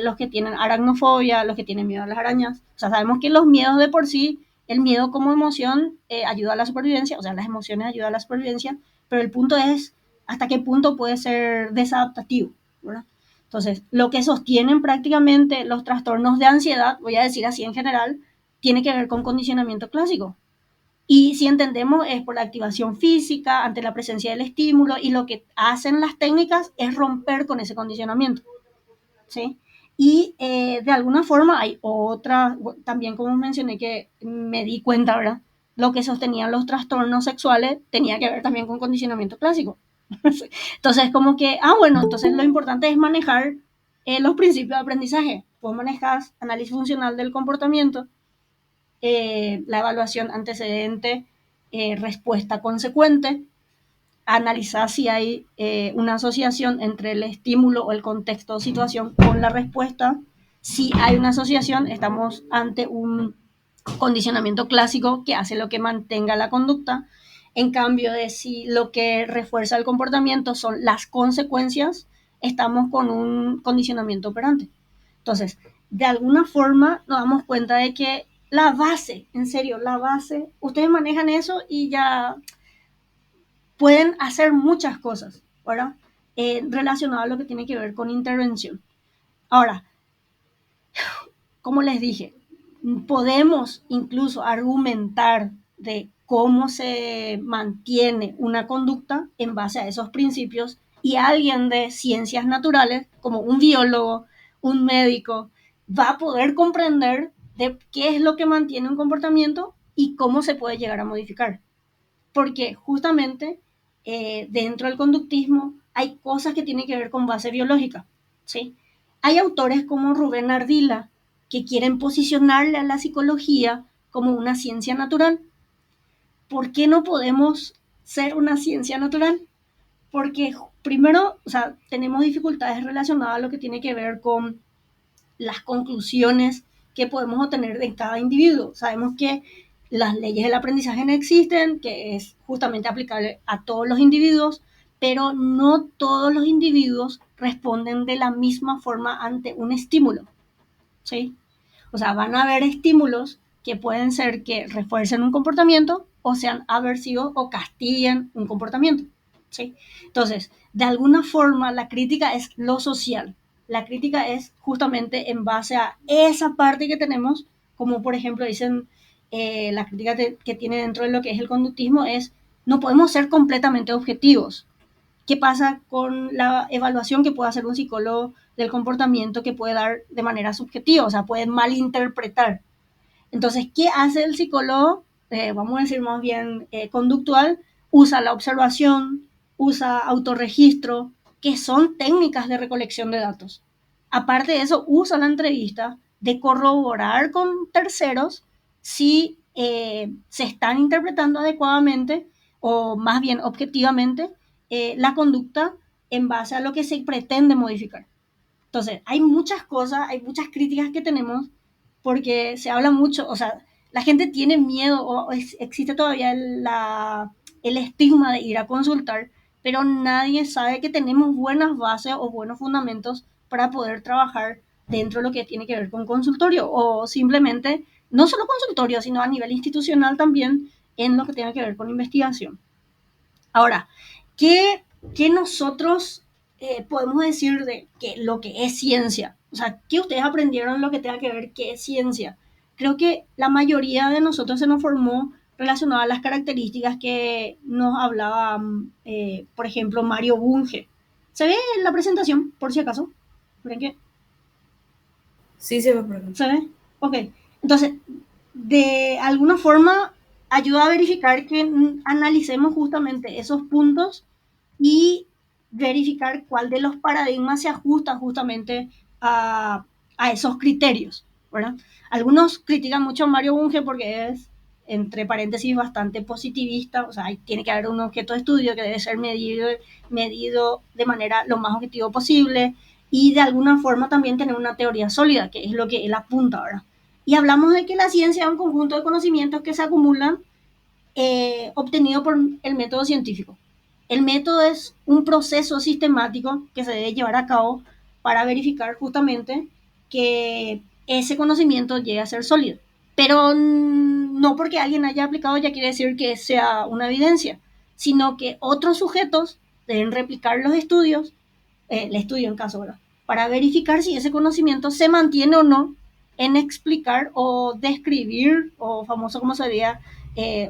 los que tienen aracnofobia, los que tienen miedo a las arañas. O sea, sabemos que los miedos de por sí, el miedo como emoción ayuda a la supervivencia, o sea, las emociones ayudan a la supervivencia, pero el punto es hasta qué punto puede ser desadaptativo, ¿verdad? Entonces, lo que sostienen prácticamente los trastornos de ansiedad, voy a decir así en general, tiene que ver con condicionamiento clásico. Y si entendemos es por la activación física ante la presencia del estímulo y lo que hacen las técnicas es romper con ese condicionamiento, ¿sí? Y de alguna forma hay otra, también como mencioné que me di cuenta, ¿verdad? Lo que sostenían los trastornos sexuales tenía que ver también con condicionamiento clásico. Entonces, como que, bueno, entonces lo importante es manejar los principios de aprendizaje. Vos manejás análisis funcional del comportamiento, la evaluación antecedente, respuesta consecuente, analizar si hay una asociación entre el estímulo o el contexto o situación con la respuesta. Si hay una asociación, estamos ante un condicionamiento clásico que hace lo que mantenga la conducta. En cambio de si lo que refuerza el comportamiento son las consecuencias, estamos con un condicionamiento operante. Entonces, de alguna forma nos damos cuenta de que la base, en serio, la base, ustedes manejan eso y ya pueden hacer muchas cosas, ¿verdad? Relacionado a lo que tiene que ver con intervención. Ahora, como les dije, podemos incluso argumentar de cómo se mantiene una conducta en base a esos principios y alguien de ciencias naturales, como un biólogo, un médico, va a poder comprender de qué es lo que mantiene un comportamiento y cómo se puede llegar a modificar. Porque justamente dentro del conductismo hay cosas que tienen que ver con base biológica, ¿sí? Hay autores como Rubén Ardila que quieren posicionarle a la psicología como una ciencia natural. ¿Por qué no podemos ser una ciencia natural? Porque primero, o sea, tenemos dificultades relacionadas a lo que tiene que ver con las conclusiones que podemos obtener de cada individuo. Sabemos que las leyes del aprendizaje no existen, que es justamente aplicable a todos los individuos, pero no todos los individuos responden de la misma forma ante un estímulo, ¿sí? O sea, van a haber estímulos que pueden ser que refuercen un comportamiento o sean aversivos o castiguen un comportamiento, ¿sí? Entonces, de alguna forma, la crítica es lo social. La crítica es justamente en base a esa parte que tenemos, como por ejemplo dicen, la crítica que tiene dentro de lo que es el conductismo es, no podemos ser completamente objetivos. ¿Qué pasa con la evaluación que puede hacer un psicólogo del comportamiento que puede dar de manera subjetiva? O sea, puede malinterpretar. Entonces, ¿qué hace el psicólogo? Vamos a decir más bien conductual, usa la observación, usa autorregistro, que son técnicas de recolección de datos. Aparte de eso, usa la entrevista de corroborar con terceros si se están interpretando adecuadamente o más bien objetivamente la conducta en base a lo que se pretende modificar. Entonces, hay muchas cosas, hay muchas críticas que tenemos porque se habla mucho, o sea, la gente tiene miedo o existe todavía el estigma de ir a consultar, pero nadie sabe que tenemos buenas bases o buenos fundamentos para poder trabajar dentro de lo que tiene que ver con consultorio o simplemente, no solo consultorio, sino a nivel institucional también en lo que tenga que ver con investigación. Ahora, ¿qué, qué nosotros podemos decir de que lo que es ciencia? O sea, ¿qué ustedes aprendieron lo que tenga que ver qué es ciencia? Creo que la mayoría de nosotros se nos formó relacionado a las características que nos hablaba, por ejemplo, Mario Bunge. ¿Se ve en la presentación, por si acaso? ¿Creen que Sí, se va por acá. se ve? Ok. Entonces, de alguna forma, ayuda a verificar que analicemos justamente esos puntos y verificar cuál de los paradigmas se ajusta justamente a esos criterios, ¿verdad? Algunos critican mucho a Mario Bunge porque es, entre paréntesis, bastante positivista, o sea, tiene que haber un objeto de estudio que debe ser medido de manera lo más objetivo posible y de alguna forma también tener una teoría sólida, que es lo que él apunta, ¿verdad? Y hablamos de que la ciencia es un conjunto de conocimientos que se acumulan obtenido por el método científico. El método es un proceso sistemático que se debe llevar a cabo para verificar justamente que ese conocimiento llegue a ser sólido. Pero no porque alguien haya aplicado ya quiere decir que sea una evidencia, sino que otros sujetos deben replicar los estudios, el estudio en caso, ¿verdad? Para verificar si ese conocimiento se mantiene o no en explicar o describir, o famoso como sería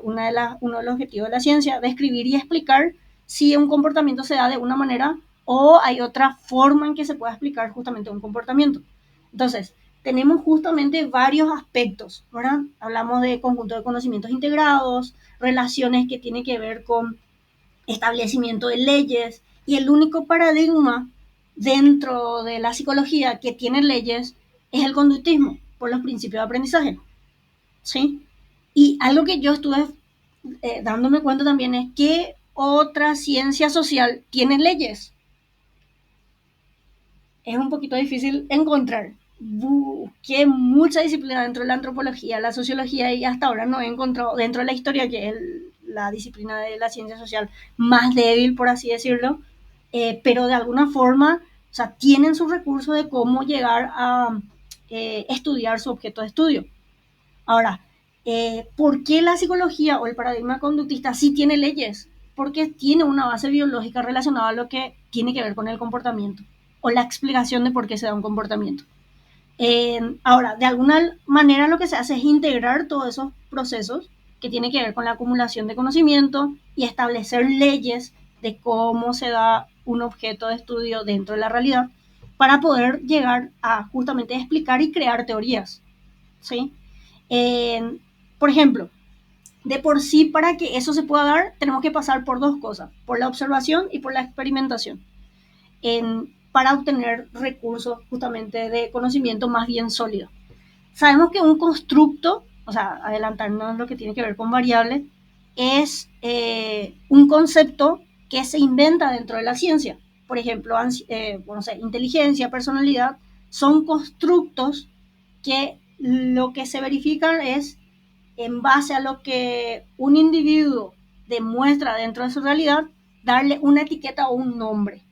uno de los objetivos de la ciencia, describir y explicar si un comportamiento se da de una manera o hay otra forma en que se pueda explicar justamente un comportamiento. Entonces, tenemos justamente varios aspectos, ¿verdad? Hablamos de conjunto de conocimientos integrados, relaciones que tienen que ver con establecimiento de leyes, y el único paradigma dentro de la psicología que tiene leyes es el conductismo, por los principios de aprendizaje, ¿sí? Y algo que yo estuve dándome cuenta también es que otra ciencia social tiene leyes. Es un poquito difícil encontrar. Busqué mucha disciplina dentro de la antropología, la sociología, y hasta ahora no he encontrado dentro de la historia, que es la disciplina de la ciencia social más débil, por así decirlo, pero de alguna forma, o sea, tienen sus recursos de cómo llegar a estudiar su objeto de estudio. Ahora, ¿por qué la psicología o el paradigma conductista sí tiene leyes? Porque tiene una base biológica relacionada a lo que tiene que ver con el comportamiento o la explicación de por qué se da un comportamiento. Ahora, de alguna manera lo que se hace es integrar todos esos procesos que tienen que ver con la acumulación de conocimiento y establecer leyes de cómo se da un objeto de estudio dentro de la realidad para poder llegar a justamente explicar y crear teorías, ¿sí? Eh, por ejemplo, de por sí, para que eso se pueda dar, tenemos que pasar por dos cosas, por la observación y por la experimentación, para obtener recursos justamente de conocimiento más bien sólido. Sabemos que un constructo, o sea, adelantarnos lo que tiene que ver con variables, es un concepto que se inventa dentro de la ciencia. Por ejemplo, no sé, inteligencia, personalidad, son constructos que lo que se verifican es en base a lo que un individuo demuestra dentro de su realidad, darle una etiqueta o un nombre.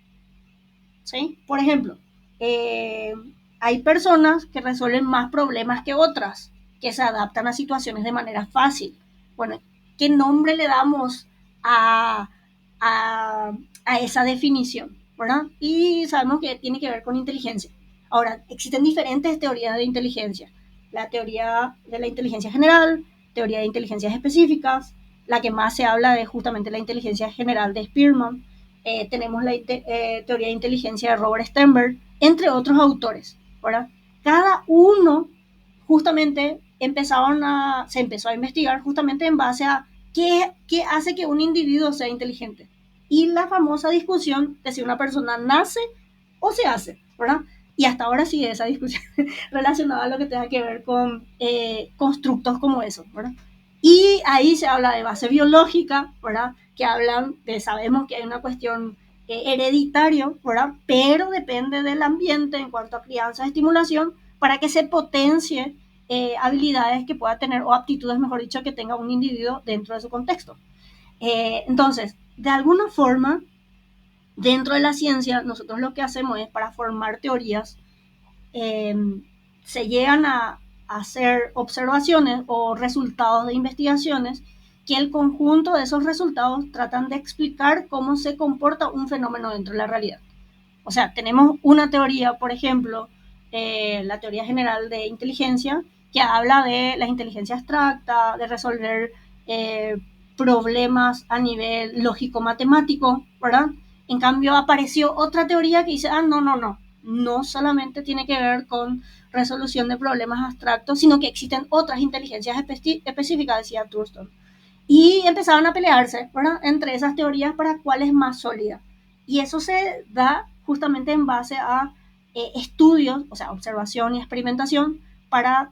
¿Sí? Por ejemplo, eh, hay personas que resuelven más problemas que otras, que se adaptan a situaciones de manera fácil. Bueno, ¿qué nombre le damos a, a, a esa definición? ¿Verdad? Y sabemos que tiene que ver con inteligencia. Ahora, existen diferentes teorías de inteligencia. La teoría de la inteligencia general, teoría de inteligencias específicas, la que más se habla de justamente la inteligencia general de Spearman. Tenemos la teoría de inteligencia de Robert Sternberg, entre otros autores, ¿verdad? Cada uno justamente se empezó a investigar justamente en base a qué hace que un individuo sea inteligente. Y la famosa discusión de si una persona nace o se hace, ¿verdad? Y hasta ahora sigue esa discusión relacionada a lo que tenga que ver con constructos como eso, ¿verdad? Y ahí se habla de base biológica, ¿verdad? Que hablan de, sabemos que hay una cuestión hereditario, ¿verdad? Pero depende del ambiente en cuanto a crianza, estimulación, para que se potencie habilidades que pueda tener, o aptitudes, mejor dicho, que tenga un individuo dentro de su contexto. Entonces, de alguna forma, dentro de la ciencia, nosotros lo que hacemos es para formar teorías, eh, se llegan a hacer observaciones o resultados de investigaciones que el conjunto de esos resultados tratan de explicar cómo se comporta un fenómeno dentro de la realidad. O sea, tenemos una teoría, por ejemplo, la teoría general de inteligencia, que habla de la inteligencia abstracta, de resolver eh, problemas a nivel lógico-matemático, ¿verdad? En cambio, apareció otra teoría que dice, no solamente tiene que ver con resolución de problemas abstractos, sino que existen otras inteligencias específicas, decía Thurston. Y empezaban a pelearse, ¿verdad? Entre esas teorías para cuál es más sólida. Y eso se da justamente en base a estudios, o sea, observación y experimentación para,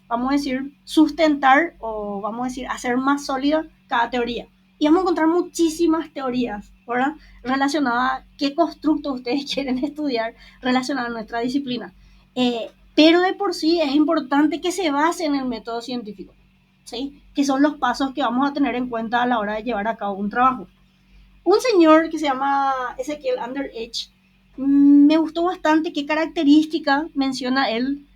vamos a decir, sustentar o vamos a decir, hacer más sólida cada teoría. Y vamos a encontrar muchísimas teorías, ¿verdad? Relacionadas a qué constructo ustedes quieren estudiar relacionadas a nuestra disciplina. Pero de por sí es importante que se base en el método científico. ¿Sí? Que son los pasos que vamos a tener en cuenta a la hora de llevar a cabo un trabajo. Un señor que se llama Ezekiel Underedge, me gustó bastante qué característica menciona él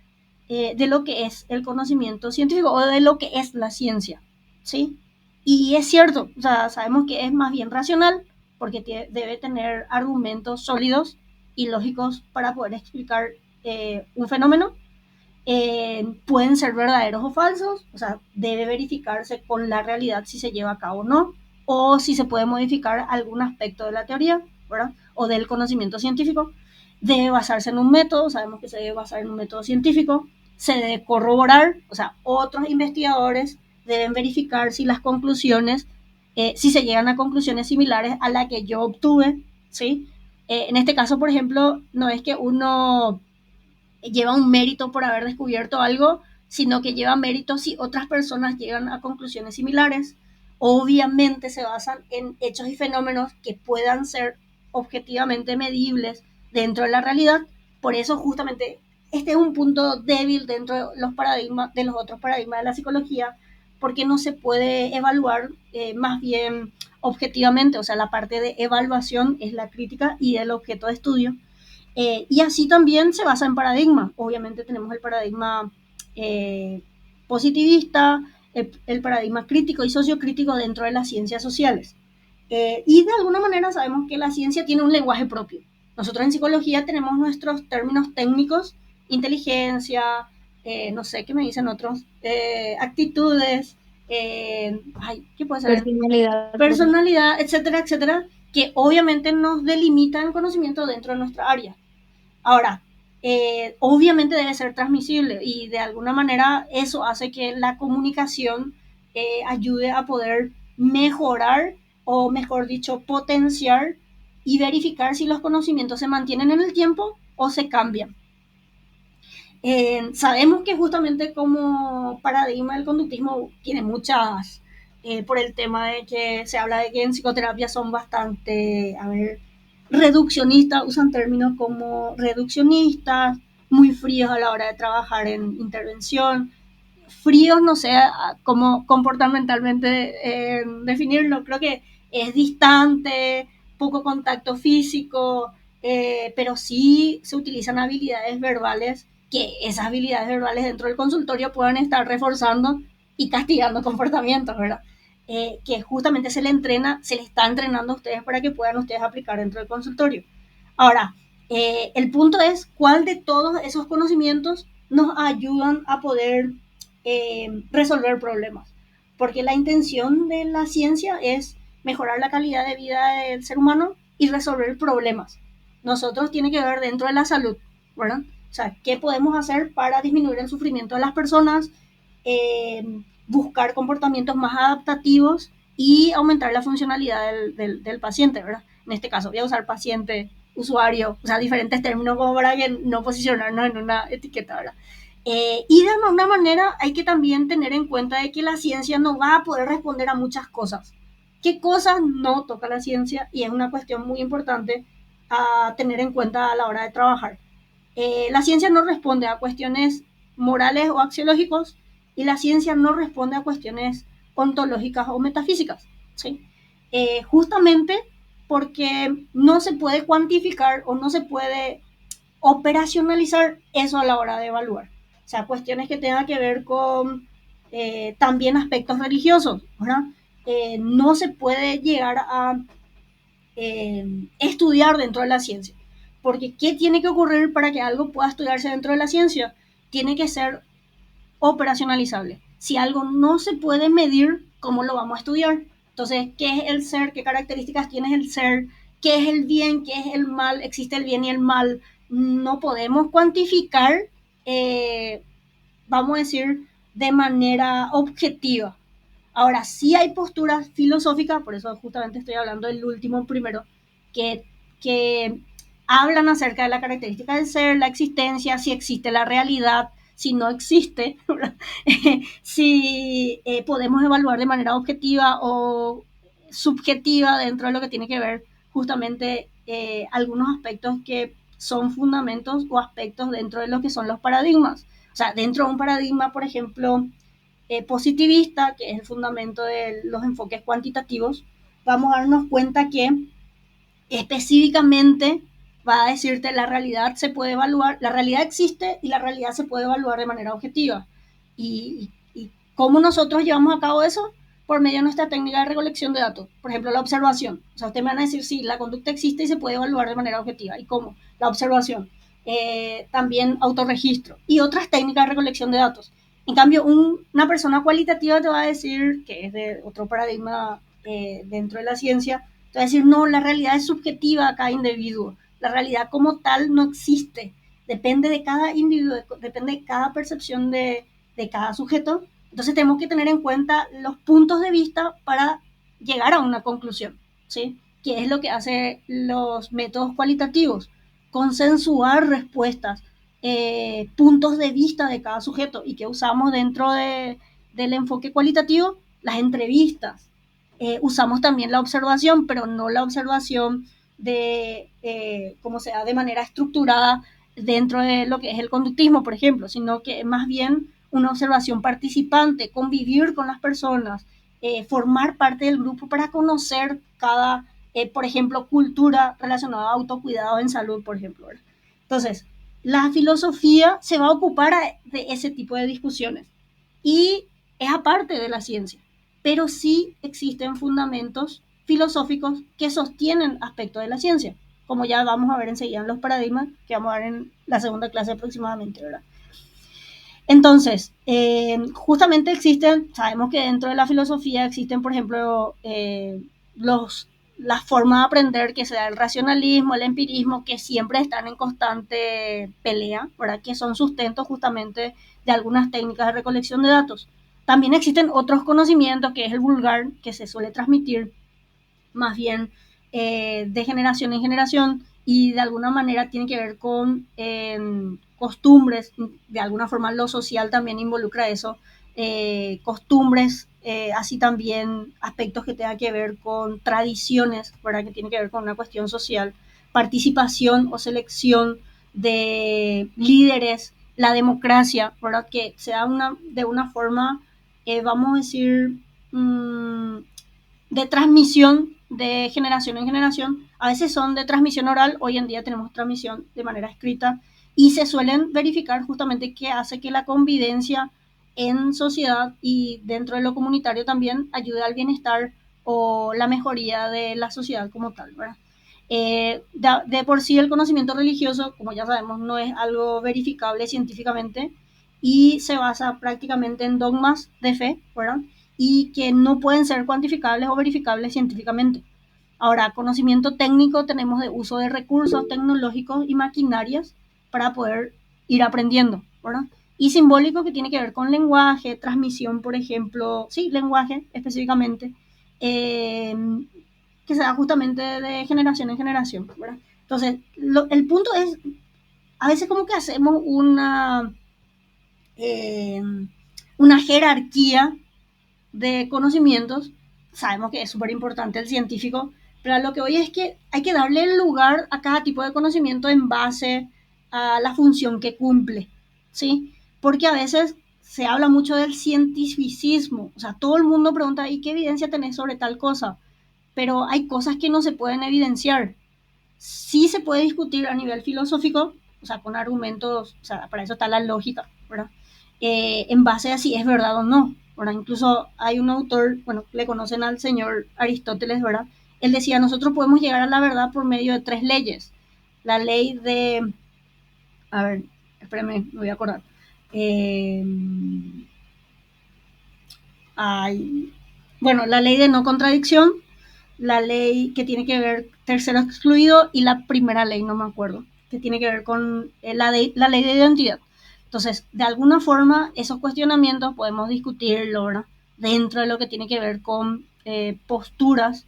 de lo que es el conocimiento científico o de lo que es la ciencia. ¿Sí? Y es cierto, o sea, sabemos que es más bien racional porque debe tener argumentos sólidos y lógicos para poder explicar un fenómeno. Pueden ser verdaderos o falsos, o sea, debe verificarse con la realidad si se lleva a cabo o no, o si se puede modificar algún aspecto de la teoría, ¿verdad? O del conocimiento científico. Debe basarse en un método, sabemos que se debe basar en un método científico, se debe corroborar, o sea, otros investigadores deben verificar si las conclusiones, si se llegan a conclusiones similares a la que yo obtuve, ¿sí? En este caso, por ejemplo, no es que uno lleva un mérito por haber descubierto algo, sino que lleva mérito si otras personas llegan a conclusiones similares. Obviamente se basan en hechos y fenómenos que puedan ser objetivamente medibles dentro de la realidad. Por eso justamente este es un punto débil dentro de los paradigmas, de los otros paradigmas de la psicología, porque no se puede evaluar más bien objetivamente, o sea, la parte de evaluación es la crítica y el objeto de estudio. Y así también se basa en paradigmas. Obviamente tenemos el paradigma positivista, el paradigma crítico y sociocrítico dentro de las ciencias sociales. Y de alguna manera sabemos que la ciencia tiene un lenguaje propio. Nosotros en psicología tenemos nuestros términos técnicos, inteligencia, no sé qué me dicen otros, actitudes, ¿qué puede ser? Personalidad. Personalidad, etcétera, etcétera, que obviamente nos delimitan el conocimiento dentro de nuestra área. Ahora, obviamente debe ser transmisible y de alguna manera eso hace que la comunicación ayude a poder mejorar o mejor dicho potenciar y verificar si los conocimientos se mantienen en el tiempo o se cambian. Sabemos que justamente como paradigma del conductismo tiene muchas, por el tema de que se habla de que en psicoterapia son bastante, a ver, reduccionistas, usan términos como reduccionistas, muy fríos a la hora de trabajar en intervención, fríos, no sé cómo comportamentalmente definirlo, creo que es distante, poco contacto físico, pero sí se utilizan habilidades verbales, que esas habilidades verbales dentro del consultorio puedan estar reforzando y castigando comportamientos, ¿verdad? Que justamente se le está entrenando a ustedes para que puedan ustedes aplicar dentro del consultorio. Ahora, el punto es cuál de todos esos conocimientos nos ayudan a poder resolver problemas. Porque la intención de la ciencia es mejorar la calidad de vida del ser humano y resolver problemas. Nosotros tiene que ver dentro de la salud, ¿verdad? O sea, ¿qué podemos hacer para disminuir el sufrimiento de las personas? Buscar comportamientos más adaptativos y aumentar la funcionalidad del paciente, ¿verdad? En este caso, voy a usar paciente usuario, o sea, diferentes términos como para que no posicionarnos en una etiqueta, ¿verdad? Y de alguna manera hay que también tener en cuenta de que la ciencia no va a poder responder a muchas cosas. ¿Qué cosas no toca la ciencia? Y es una cuestión muy importante a tener en cuenta a la hora de trabajar. La ciencia no responde a cuestiones morales o axiológicos y la ciencia no responde a cuestiones ontológicas o metafísicas. ¿Sí? Justamente porque no se puede cuantificar o no se puede operacionalizar eso a la hora de evaluar. O sea, cuestiones que tengan que ver con también aspectos religiosos, ¿verdad? No se puede llegar a estudiar dentro de la ciencia. Porque ¿qué tiene que ocurrir para que algo pueda estudiarse dentro de la ciencia? Tiene que ser operacionalizable. Si algo no se puede medir, ¿cómo lo vamos a estudiar? Entonces, ¿qué es el ser? ¿Qué características tiene el ser? ¿Qué es el bien? ¿Qué es el mal? ¿Existe el bien y el mal? No podemos cuantificar, eh, vamos a decir, de manera objetiva. Ahora, sí hay posturas filosóficas, por eso justamente estoy hablando del último primero, que, que hablan acerca de la característica del ser, la existencia, si existe la realidad, si no existe, si podemos evaluar de manera objetiva o subjetiva dentro de lo que tiene que ver justamente algunos aspectos que son fundamentos o aspectos dentro de lo que son los paradigmas. O sea, dentro de un paradigma, por ejemplo, positivista, que es el fundamento de los enfoques cuantitativos, vamos a darnos cuenta que específicamente va a decirte la realidad se puede evaluar, la realidad existe y la realidad se puede evaluar de manera objetiva. Y cómo nosotros llevamos a cabo eso por medio de nuestra técnica de recolección de datos. Por ejemplo, la observación. O sea, ustedes me van a decir, sí, la conducta existe y se puede evaluar de manera objetiva. ¿Y cómo? La observación. También autorregistro y otras técnicas de recolección de datos. En cambio, una persona cualitativa te va a decir, que es de otro paradigma dentro de la ciencia, te va a decir, no, la realidad es subjetiva a cada individuo. La realidad como tal no existe. Depende de cada individuo, depende de cada percepción de cada sujeto. Entonces tenemos que tener en cuenta los puntos de vista para llegar a una conclusión, ¿sí? Que es lo que hacen los métodos cualitativos, consensuar respuestas, puntos de vista de cada sujeto y que usamos dentro del enfoque cualitativo, las entrevistas. Usamos también la observación, pero no la observación como sea, de manera estructurada dentro de lo que es el conductismo, por ejemplo, sino que más bien una observación participante, convivir con las personas, formar parte del grupo para conocer cada, por ejemplo, cultura relacionada a autocuidado en salud, por ejemplo. ¿Verdad? Entonces, la filosofía se va a ocupar de ese tipo de discusiones y es aparte de la ciencia, pero sí existen fundamentos filosóficos que sostienen aspectos de la ciencia, como ya vamos a ver enseguida en los paradigmas, que vamos a ver en la segunda clase aproximadamente, ¿verdad? Entonces, justamente existen, sabemos que dentro de la filosofía existen, por ejemplo, las formas de aprender que sea el racionalismo, el empirismo, que siempre están en constante pelea, ¿verdad? Que son sustentos justamente de algunas técnicas de recolección de datos. También existen otros conocimientos, que es el vulgar, que se suele transmitir más bien de generación en generación y de alguna manera tiene que ver con costumbres, de alguna forma lo social también involucra eso, costumbres, así también aspectos que tengan que ver con tradiciones, ¿verdad? Que tiene que ver con una cuestión social, participación o selección de líderes, la democracia, ¿verdad? Que sea de una forma, vamos a decir, de transmisión de generación en generación. A veces son de transmisión oral, hoy en día tenemos transmisión de manera escrita y se suelen verificar justamente qué hace que la convivencia en sociedad y dentro de lo comunitario también ayude al bienestar o la mejoría de la sociedad como tal, ¿verdad? De por sí el conocimiento religioso, como ya sabemos, no es algo verificable científicamente y se basa prácticamente en dogmas de fe, ¿verdad? Y que no pueden ser cuantificables o verificables científicamente. Ahora, conocimiento técnico tenemos de uso de recursos tecnológicos y maquinarias para poder ir aprendiendo, ¿verdad? Y simbólico que tiene que ver con lenguaje, transmisión, por ejemplo, sí, lenguaje específicamente, que se da justamente de generación en generación, ¿verdad? Entonces, el punto es, a veces como que hacemos eh, una jerarquía de conocimientos. Sabemos que es súper importante el científico, pero lo que hoy es que hay que darle lugar a cada tipo de conocimiento en base a la función que cumple, ¿sí? Porque a veces se habla mucho del cientificismo, o sea, todo el mundo pregunta, ¿y qué evidencia tenés sobre tal cosa? Pero hay cosas que no se pueden evidenciar. Sí se puede discutir a nivel filosófico, o sea, con argumentos, o sea, para eso está la lógica, ¿verdad? En base a si es verdad o no, ¿verdad? Incluso hay un autor, bueno, le conocen al señor Aristóteles, ¿verdad? Él decía, nosotros podemos llegar a la verdad por medio de tres leyes. La ley de, a ver, espérame, me voy a acordar. Eh, ay, bueno, la ley de no contradicción, la ley que tiene que ver tercero excluido y la primera ley, no me acuerdo, que tiene que ver con la ley de identidad. Entonces, de alguna forma, esos cuestionamientos podemos discutirlo, ¿verdad? Dentro de lo que tiene que ver con posturas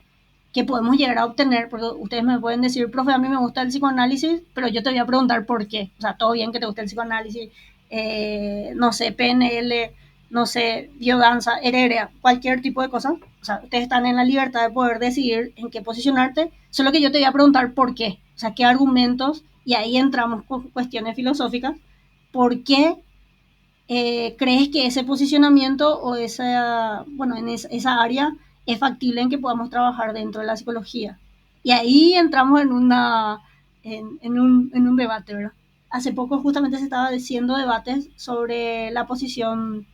que podemos llegar a obtener, porque ustedes me pueden decir, profe, a mí me gusta el psicoanálisis, pero yo te voy a preguntar por qué. O sea, todo bien que te guste el psicoanálisis, no sé, PNL, no sé, biodanza, heredia, cualquier tipo de cosa. O sea, ustedes están en la libertad de poder decidir en qué posicionarte, solo que yo te voy a preguntar por qué. O sea, qué argumentos, y ahí entramos con cuestiones filosóficas, por qué crees que ese posicionamiento o esa, bueno, en esa área es factible en que podamos trabajar dentro de la psicología. Y ahí entramos en un debate, ¿verdad? Hace poco justamente se estaba haciendo debates sobre la posición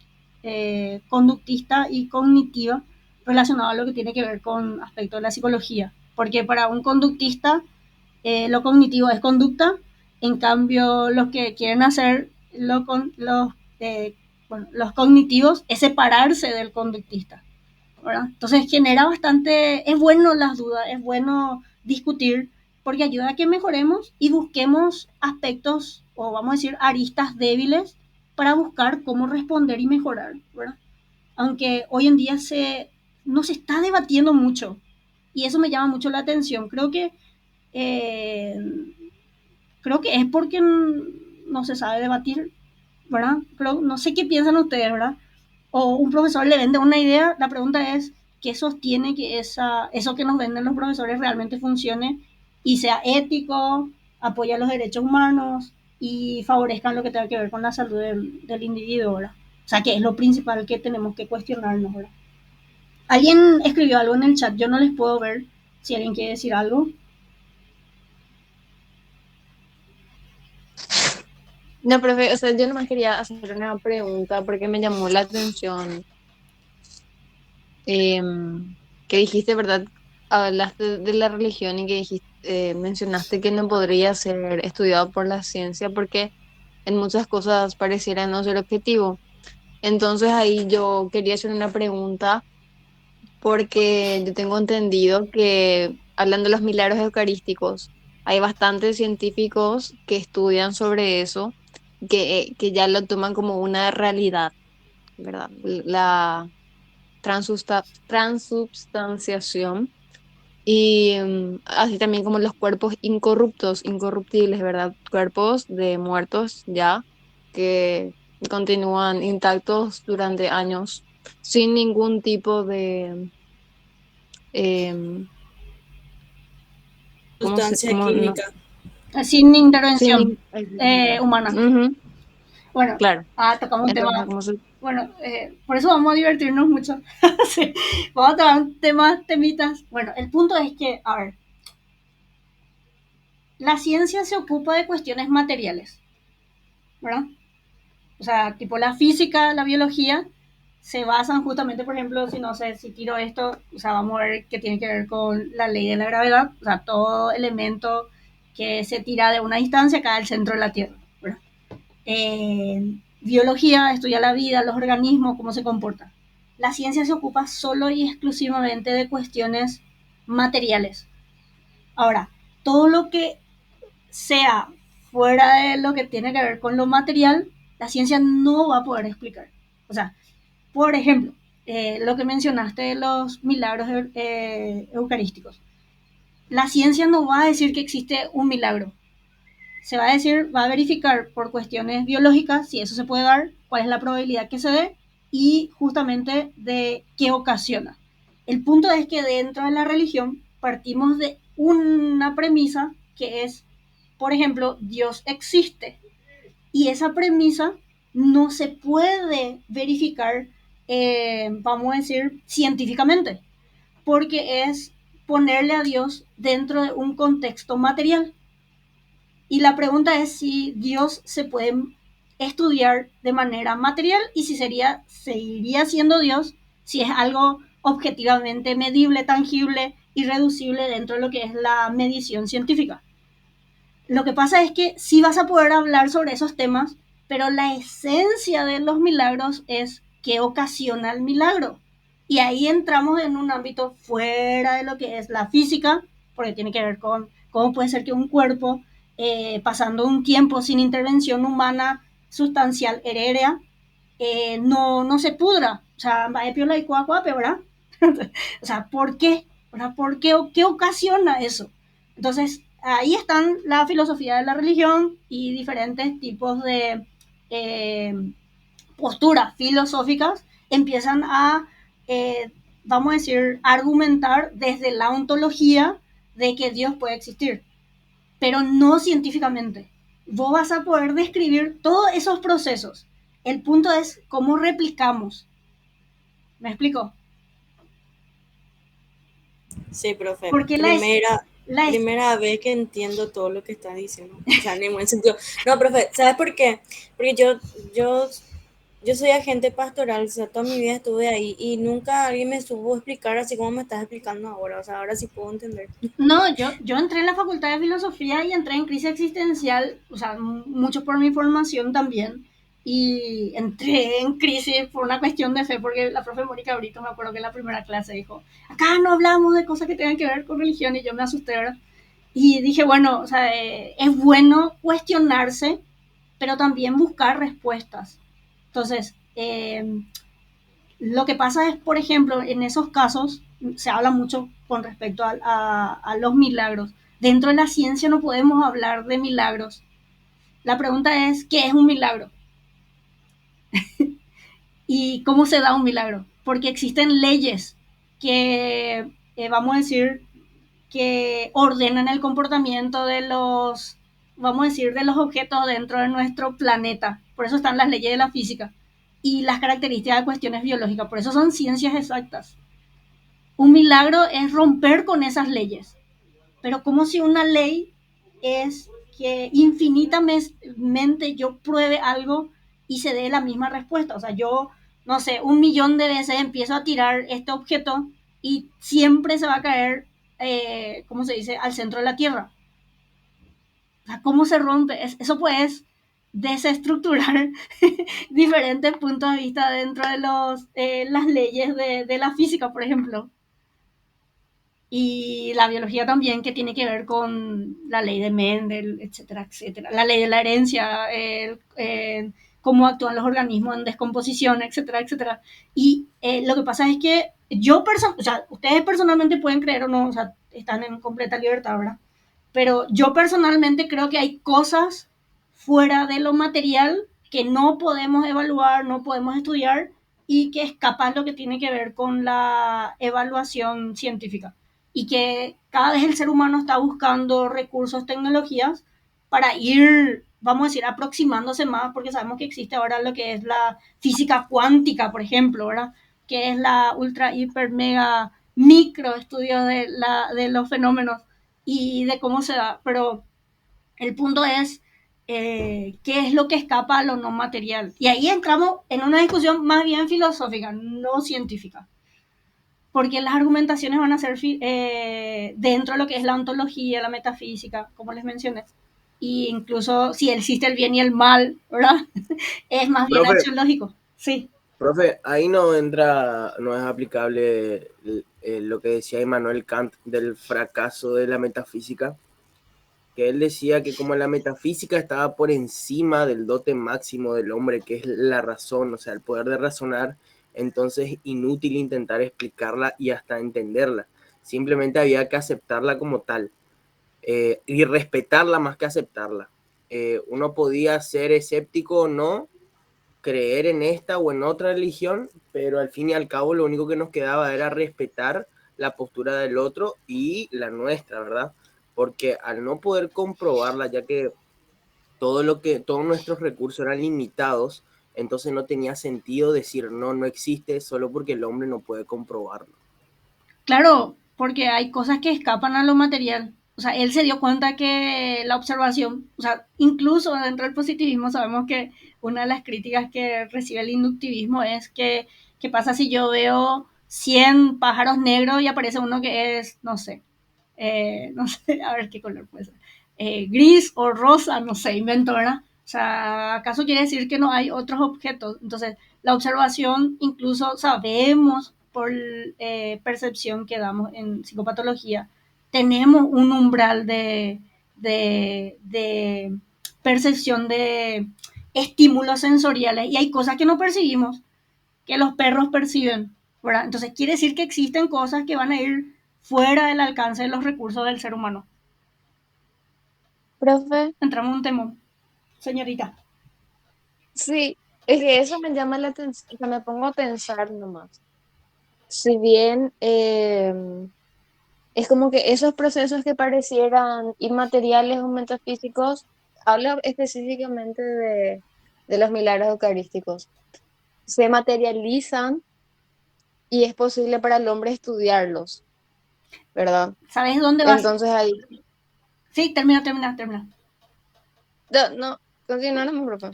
conductista y cognitiva relacionado a lo que tiene que ver con aspectos de la psicología. Porque para un conductista lo cognitivo es conducta, en cambio los que quieren hacer eh, bueno, los cognitivos es separarse del conductista, ¿verdad? Entonces genera bastante, es bueno las dudas, es bueno discutir porque ayuda a que mejoremos y busquemos aspectos o vamos a decir aristas débiles para buscar cómo responder y mejorar, ¿verdad? Aunque hoy en día no se está debatiendo mucho y eso me llama mucho la atención. Eh, creo que es porque no se sabe debatir, ¿verdad? Pero no sé qué piensan ustedes, ¿verdad? O un profesor le vende una idea, la pregunta es, ¿qué sostiene que eso que nos venden los profesores realmente funcione y sea ético, apoya los derechos humanos y favorezcan lo que tenga que ver con la salud del individuo, ¿verdad? O sea, que es lo principal que tenemos que cuestionarnos, ¿verdad? Alguien escribió algo en el chat, yo no les puedo ver si alguien quiere decir algo. No, profe, o sea, yo nomás quería hacer una pregunta porque me llamó la atención que dijiste, ¿verdad? Hablaste de la religión y que dijiste, mencionaste que no podría ser estudiado por la ciencia porque en muchas cosas pareciera no ser objetivo. Entonces ahí yo quería hacer una pregunta porque yo tengo entendido que hablando de los milagros eucarísticos, hay bastantes científicos que estudian sobre eso, que ya lo toman como una realidad, ¿verdad? La transubstanciación y así también como los cuerpos incorruptos, incorruptibles, ¿verdad? Cuerpos de muertos ya que continúan intactos durante años sin ningún tipo de em, Sustancia cómo no? química. Sin Sin intervención ningún... humana. Bueno, claro. tocamos un Entonces, tema. Bueno, por eso vamos a divertirnos mucho. Sí, vamos a tocar temitas. Bueno, el punto es que, a ver, la ciencia se ocupa de cuestiones materiales, ¿verdad? O sea, tipo la física, la biología, se basan justamente, por ejemplo, si no sé, si tiro esto, o sea, vamos a ver que tiene que ver con la ley de la gravedad, o sea, todo elemento que se tira de una distancia cae al centro de la Tierra, ¿verdad? Biología estudia la vida, los organismos, cómo se comportan. La ciencia se ocupa solo y exclusivamente de cuestiones materiales. Ahora, todo lo que sea fuera de lo que tiene que ver con lo material, la ciencia no va a poder explicar. O sea, por ejemplo, lo que mencionaste de los milagros eucarísticos. la ciencia no va a decir que existe un milagro. Se va a decir, va a verificar por cuestiones biológicas si eso se puede dar, cuál es la probabilidad que se dé y justamente de qué ocasiona. El punto es que dentro de la religión partimos de una premisa que es, por ejemplo, Dios existe. Y esa premisa no se puede verificar, vamos a decir, científicamente, porque es ponerle a Dios dentro de un contexto material. Y la pregunta es si Dios se puede estudiar de manera material y si seguiría siendo Dios si es algo objetivamente medible, tangible y reducible dentro de lo que es la medición científica. Lo que pasa es que sí vas a poder hablar sobre esos temas, pero la esencia de los milagros es qué ocasiona el milagro. Y ahí entramos en un ámbito fuera de lo que es la física, porque tiene que ver con cómo puede ser que un cuerpo, pasando un tiempo sin intervención humana sustancial herérea, no se pudra. O sea, va de piola y cuacuape, ¿verdad? O sea, ¿por qué? ¿Verdad? ¿Por qué? ¿Qué ocasiona eso? Entonces, ahí están la filosofía de la religión y diferentes tipos de posturas filosóficas empiezan a, vamos a decir, argumentar desde la ontología de que Dios puede existir, pero no científicamente. Vos vas a poder describir todos esos procesos. El punto es cómo replicamos. ¿Me explico? Sí, profe. Porque la es Primera vez que entiendo todo lo que estás diciendo. O sea, en el buen sentido. No, profe, ¿sabes por qué? Porque yo, yo soy agente pastoral, o sea, toda mi vida estuve ahí y nunca alguien me supo explicar así como me estás explicando ahora. O sea, ahora sí puedo entender. No, yo entré en la Facultad de Filosofía y entré en crisis existencial, o sea, mucho por mi formación también. Y entré en crisis por una cuestión de fe, porque la profe Mónica Brito, me acuerdo que en la primera clase dijo, acá no hablamos de cosas que tengan que ver con religión, y yo me asusté, ¿verdad? Y dije, bueno, o sea, es bueno cuestionarse, pero también buscar respuestas. Entonces, lo que pasa es, por ejemplo, en esos casos se habla mucho con respecto a los milagros. Dentro de la ciencia no podemos hablar de milagros. La pregunta es, ¿qué es un milagro? ¿Y cómo se da un milagro? Porque existen leyes que, vamos a decir, que ordenan el comportamiento de los, vamos a decir, de los objetos dentro de nuestro planeta. Por eso están las leyes de la física y las características de cuestiones biológicas. Por eso son ciencias exactas. Un milagro es romper con esas leyes, pero como si una ley es que infinitamente yo pruebe algo y se dé la misma respuesta. O sea, yo, no sé, 1 millón de veces empiezo a tirar este objeto y siempre se va a caer, ¿cómo se dice?, al centro de la Tierra. O sea, ¿cómo se rompe? Eso pues desestructurar diferentes puntos de vista dentro de las leyes de la física, por ejemplo. Y la biología también, que tiene que ver con la ley de Mendel, etcétera, etcétera. La ley de la herencia, cómo actúan los organismos en descomposición, etcétera, etcétera. Y lo que pasa es que o sea, ustedes personalmente pueden creer o no, o sea, están en completa libertad, ¿verdad? Pero yo personalmente creo que hay cosas fuera de lo material que no podemos evaluar, no podemos estudiar y que escapan lo que tiene que ver con la evaluación científica. Y que cada vez el ser humano está buscando recursos, tecnologías para ir, vamos a decir, aproximándose más, porque sabemos que existe ahora lo que es la física cuántica, por ejemplo, ¿verdad? Que es la ultra, hiper, mega, micro estudio de los fenómenos y de cómo se da. Pero el punto es qué es lo que escapa a lo no material. Y ahí entramos en una discusión más bien filosófica, no científica. Porque las argumentaciones van a ser dentro de lo que es la ontología, la metafísica, como les mencioné. Y incluso si existe el bien y el mal, ¿verdad? Es más bien Profe, axiológico. Sí. profe, ahí no entra, no es aplicable lo que decía Immanuel Kant del fracaso de la metafísica, que él decía que como la metafísica estaba por encima del dote máximo del hombre, que es la razón, o sea, el poder de razonar, entonces inútil intentar explicarla y hasta entenderla. simplemente había que aceptarla como tal, y respetarla más que aceptarla. Uno podía ser escéptico o no, creer en esta o en otra religión, pero al fin y al cabo lo único que nos quedaba era respetar la postura del otro y la nuestra, ¿verdad? Porque al no poder comprobarla, ya que todos nuestros recursos eran limitados, entonces no tenía sentido decir no, no existe solo porque el hombre no puede comprobarlo. Claro, porque hay cosas que escapan a lo material. O sea, él se dio cuenta que la observación, o sea, incluso dentro del positivismo sabemos que una de las críticas que recibe el inductivismo es que, ¿qué pasa si yo veo 100 pájaros negros y aparece uno que es, no sé, no sé, a ver qué color puede ser, gris o rosa, no sé, invento, ¿verdad? O sea, ¿acaso quiere decir que no hay otros objetos? Entonces, la observación, incluso sabemos por percepción que damos en psicopatología, tenemos un umbral de percepción de estímulos sensoriales y hay cosas que no percibimos, que los perros perciben, ¿verdad? Entonces quiere decir que existen cosas que van a ir fuera del alcance de los recursos del ser humano. Profe, Entramos en un tema, señorita. sí, es que eso me llama la atención, o sea, me pongo a pensar nomás. Si bien es como que esos procesos que parecieran inmateriales o metafísicos, habla específicamente de los milagros eucarísticos. Se materializan y es posible para el hombre estudiarlos, ¿verdad? ¿Sabes dónde vas? Entonces ahí, Sí, termina. no, no, continuamos, profe.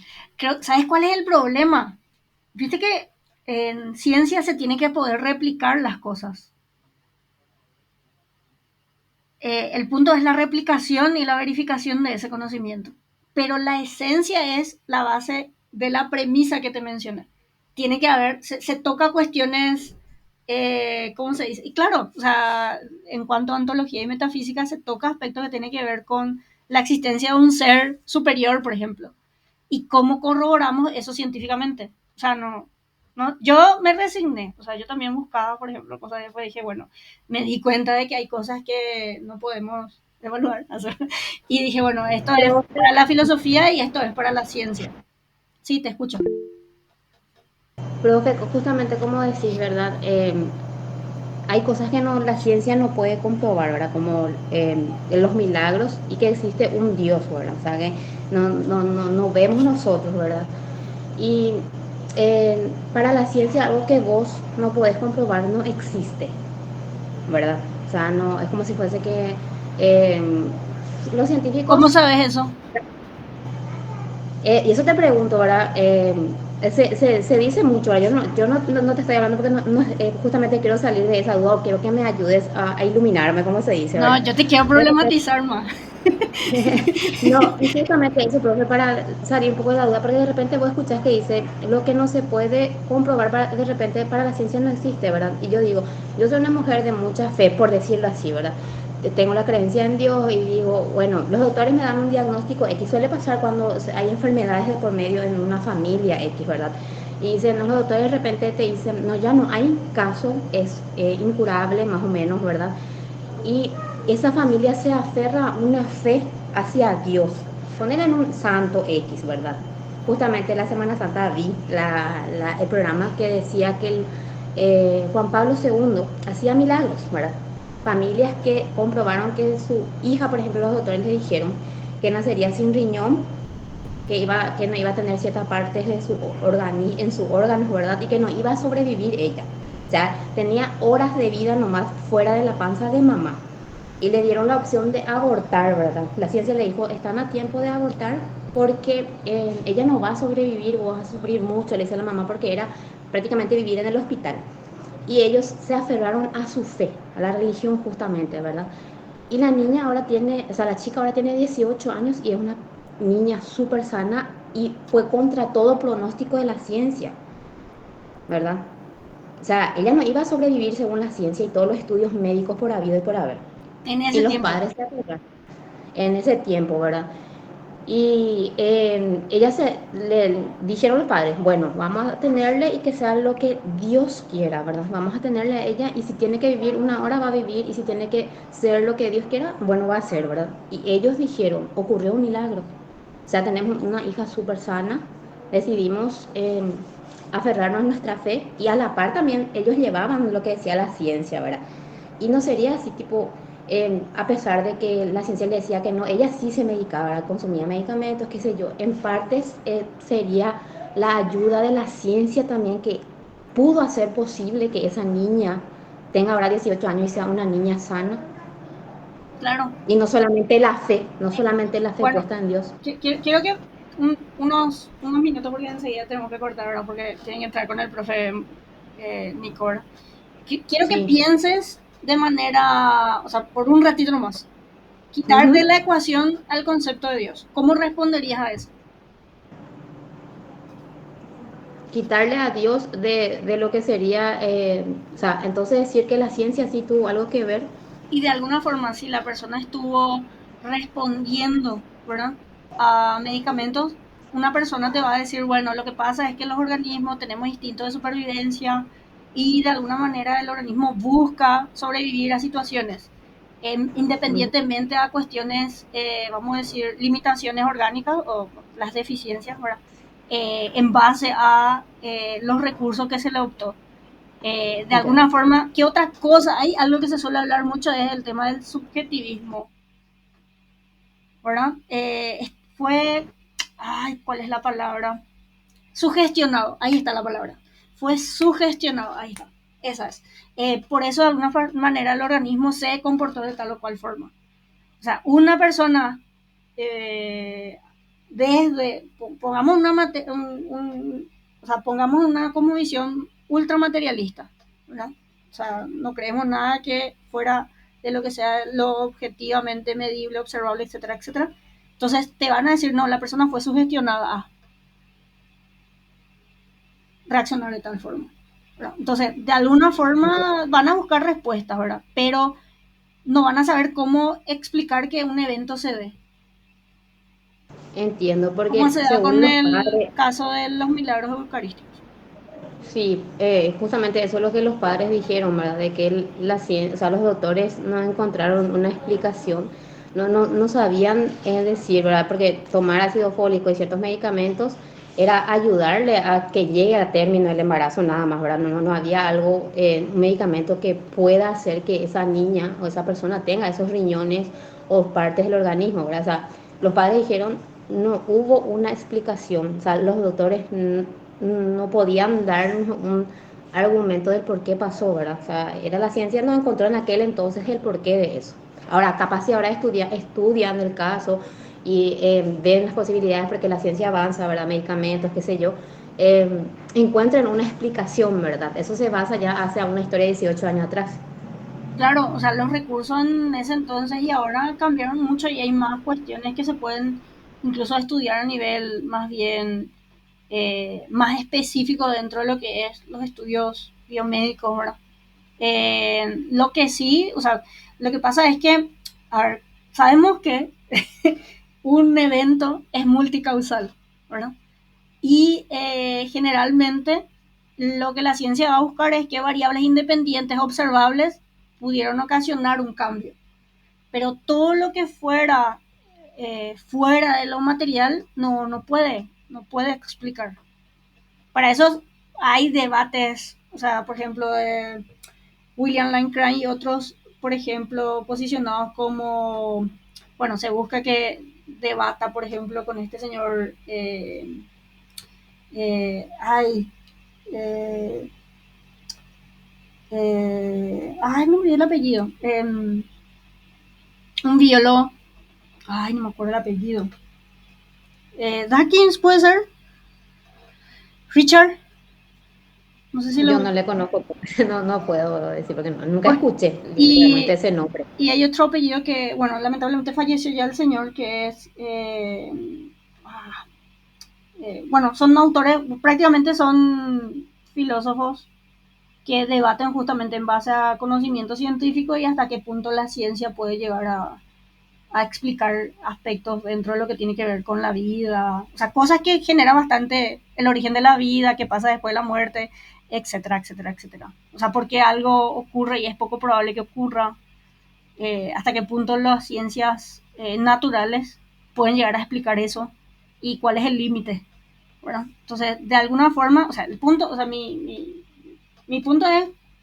¿Sabes cuál es el problema? Viste que en ciencia se tiene que poder replicar las cosas. El punto es la replicación y la verificación de ese conocimiento. Pero la esencia es la base de la premisa que te mencioné. Tiene que haber, se toca cuestiones, ¿cómo se dice? Y claro, o sea, en cuanto a ontología y metafísica, se toca aspectos que tienen que ver con la existencia de un ser superior, por ejemplo. Y cómo corroboramos eso científicamente. O sea, no, yo me resigné, o sea, yo también buscaba, por ejemplo, cosas y después dije, bueno, me di cuenta de que hay cosas que no podemos evaluar, o sea, y dije, bueno, esto es Profe, para la filosofía y esto es para la ciencia. Sí, te escucho. Profe, justamente como decís, ¿verdad? Hay cosas que no, la ciencia no puede comprobar, ¿verdad? Como los milagros y que existe un Dios, ¿verdad? O sea, que no vemos nosotros, ¿verdad? Y para la ciencia algo que vos no podés comprobar no existe, ¿verdad? O sea, no, es como si fuese que eh, los ¿Cómo científicos, sabes eso? y eso te pregunto, ¿verdad? Se dice mucho, ¿verdad? Yo no te estoy hablando porque justamente quiero salir de esa duda, quiero que me ayudes a iluminarme, como se dice, No, ¿verdad? yo te quiero De repente, problematizar más. no, y justamente eso, profe, para salir un poco de la duda, porque de repente vos escuchás que dice, lo que no se puede comprobar, de repente para la ciencia no existe, ¿verdad? Y yo digo, yo soy una mujer de mucha fe, por decirlo así, ¿verdad? Tengo la creencia en Dios y digo, bueno, los doctores me dan un diagnóstico X, suele pasar cuando hay enfermedades de por medio en una familia X, ¿verdad? Y dicen, no, los doctores de repente te dicen, no, ya no hay caso, es incurable más o menos, ¿verdad? Y esa familia se aferra a una fe hacia Dios. Poner en un santo X, ¿verdad? Justamente la Semana Santa vi el programa que decía que Juan Pablo II hacía milagros, ¿verdad? Familias que comprobaron que su hija, por ejemplo, los doctores le dijeron que nacería sin riñón, que no iba a tener ciertas partes de en su órgano, ¿verdad? Y que no iba a sobrevivir ella. O sea, tenía horas de vida nomás fuera de la panza de mamá. Y le dieron la opción de abortar, ¿verdad? La ciencia le dijo, están a tiempo de abortar porque ella no va a sobrevivir, o va a sufrir mucho, le dice a la mamá, porque era prácticamente vivir en el hospital. Y ellos se aferraron a su fe, a la religión justamente, ¿verdad? Y la niña ahora tiene, o sea, la chica ahora tiene 18 años y es una niña súper sana y fue contra todo pronóstico de la ciencia, ¿verdad? O sea, ella no iba a sobrevivir según la ciencia y todos los estudios médicos por habido y por haber. En Y ese los tiempo. padres se aferran en ese tiempo, ¿verdad? Y le dijeron los padres, bueno, vamos a tenerle y que sea lo que Dios quiera, ¿verdad? Vamos a tenerle a ella y si tiene que vivir una hora va a vivir y si tiene que ser lo que Dios quiera, bueno, va a ser, ¿verdad? Y ellos dijeron, ocurrió un milagro. O sea, tenemos una hija súper sana, decidimos aferrarnos a nuestra fe y a la par también ellos llevaban lo que decía la ciencia, ¿verdad? Y no sería así tipo, a pesar de que la ciencia le decía que no, ella sí se medicaba, ¿verdad? Consumía medicamentos, qué sé yo. En partes sería la ayuda de la ciencia también que pudo hacer posible que esa niña tenga ahora 18 años y sea una niña sana. Claro. Y no solamente la fe, no solamente la fe Bueno, puesta en Dios. quiero que unos minutos, porque enseguida tenemos que cortar, ¿verdad? Porque tienen que entrar con el profe Nicor. Quiero que Sí. pienses de manera, o sea, por un ratito nomás, quitar de Ujú. la ecuación al concepto de Dios. ¿Cómo responderías a eso? Quitarle a Dios de lo que sería, o sea, entonces decir que la ciencia sí tuvo algo que ver. Y de alguna forma, si la persona estuvo respondiendo, ¿verdad? A medicamentos, una persona te va a decir, bueno, lo que pasa es que los organismos tenemos instinto de supervivencia y de alguna manera el organismo busca sobrevivir a situaciones, independientemente a cuestiones, vamos a decir, limitaciones orgánicas o las deficiencias, ¿verdad? En base a los recursos que se le optó. De Ya. alguna forma, ¿qué otra cosa? Hay algo que se suele hablar mucho, es el tema del subjetivismo, ¿verdad? Fue, ay, ¿cuál es la palabra? Sugestionado, ahí está la palabra. Fue sugestionado, ahí está, esa es. Por eso, de alguna manera, el organismo se comportó de tal o cual forma. O sea, una persona, eh, pongamos o sea, pongamos una como visión ultramaterialista, ¿verdad? O sea, no creemos nada que fuera de lo que sea lo objetivamente medible, observable, etcétera, etcétera. Entonces te van a decir, no, la persona fue sugestionada a reaccionar de tal forma, ¿verdad? Entonces, de alguna forma van a buscar respuestas, ¿verdad? Pero no van a saber cómo explicar que un evento se dé. Entiendo, Como porque se da según con los el padres, caso de los milagros eucarísticos. sí, justamente eso es lo que los padres dijeron, ¿verdad? De que la ciencia, o sea, los doctores no encontraron una explicación, no sabían decir, ¿verdad? Porque tomar ácido fólico y ciertos medicamentos era ayudarle a que llegue a término el embarazo nada más, ¿verdad? No había algo, un medicamento que pueda hacer que esa niña o esa persona tenga esos riñones o partes del organismo, ¿verdad? O sea, los padres dijeron, no hubo una explicación, o sea, los doctores no podían dar un argumento del por qué pasó, ¿verdad? O sea, era la ciencia no encontró en aquel entonces el porqué de eso. Ahora, capaz si ahora estudian el caso y ven las posibilidades porque la ciencia avanza, ¿verdad? Medicamentos, qué sé yo, eh, encuentran una explicación, ¿verdad? Eso se basa ya hace una historia de 18 años atrás. Claro, o sea, los recursos en ese entonces y ahora cambiaron mucho y hay más cuestiones que se pueden incluso estudiar a nivel más bien más específico dentro de lo que es los estudios biomédicos, ¿verdad? Lo que sí, o sea, lo que pasa es que, a ver, sabemos que un evento es multicausal, ¿verdad? Y generalmente lo que la ciencia va a buscar es qué variables independientes observables pudieron ocasionar un cambio. Pero todo lo que fuera fuera de lo material no puede explicar. Para eso hay debates, o sea, por ejemplo, William Lane Craig y otros, por ejemplo, posicionados como, bueno, se busca que debata, por ejemplo, con este señor, ay, eh, ay, no me olvidé el apellido, un biólogo, ay, no me acuerdo el apellido, Dawkins, puede ser, Richard, no sé si Yo lo... no le conozco, no puedo decir porque nunca Bueno, escuché literalmente y, ese nombre. y hay otro apellido que, bueno, lamentablemente falleció ya el señor, que es, ah, bueno, son autores, prácticamente son filósofos que debaten justamente en base a conocimiento científico y hasta qué punto la ciencia puede llegar a explicar aspectos dentro de lo que tiene que ver con la vida, o sea, cosas que generan bastante el origen de la vida, qué pasa después de la muerte, etcétera, etcétera, etcétera. O sea, por qué algo ocurre y es poco probable que ocurra, hasta qué punto las ciencias naturales pueden llegar a explicar eso y cuál es el límite. Bueno, entonces, de alguna forma, o sea, el punto, o sea, mi punto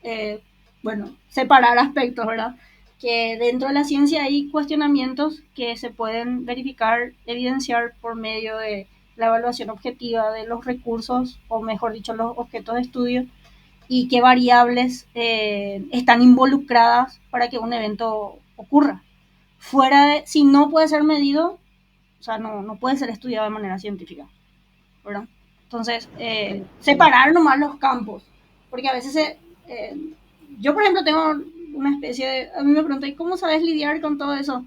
es, bueno, separar aspectos, ¿verdad? Que dentro de la ciencia hay cuestionamientos que se pueden verificar, evidenciar por medio de la evaluación objetiva de los recursos, o mejor dicho, los objetos de estudio, y qué variables están involucradas para que un evento ocurra. Fuera de, si no puede ser medido, o sea, no puede ser estudiado de manera científica, ¿verdad? Entonces, separar nomás los campos, porque a veces yo, por ejemplo, tengo una especie de, a mí me preguntan, ¿cómo sabes lidiar con todo eso?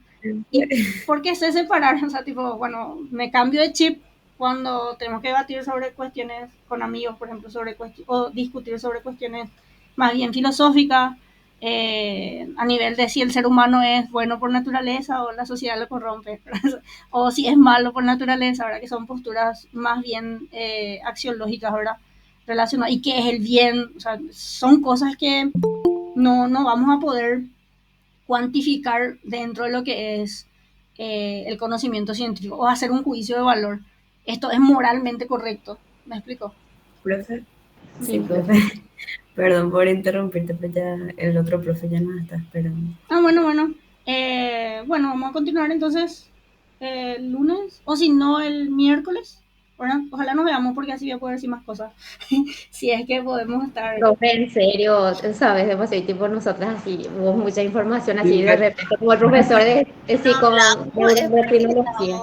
¿Y por qué sé separar? O sea, tipo, bueno, me cambio de chip cuando tenemos que debatir sobre cuestiones con amigos, por ejemplo, o discutir sobre cuestiones más bien filosóficas, a nivel de si el ser humano es bueno por naturaleza o la sociedad lo corrompe, o si es malo por naturaleza, ¿verdad? Que son posturas más bien axiológicas, ¿verdad? Relacionadas, y qué es el bien, o sea, son cosas que no vamos a poder cuantificar dentro de lo que es el conocimiento científico o hacer un juicio de valor. Esto es moralmente correcto. ¿Me explico? ¿Profe? Sí, Sí, profe. Perdón por interrumpirte, pero ya el otro profe ya nos está esperando. Ah, bueno. Bueno, vamos a continuar entonces el lunes, o si no, el miércoles. Bueno, ojalá nos veamos porque así voy a poder decir más cosas. Si es que podemos estar. profe, en serio, sabes, demasiado tipo nosotras así, hubo mucha información así de Sí, repente, como el profesor de, No hablamos, es de porque criminología.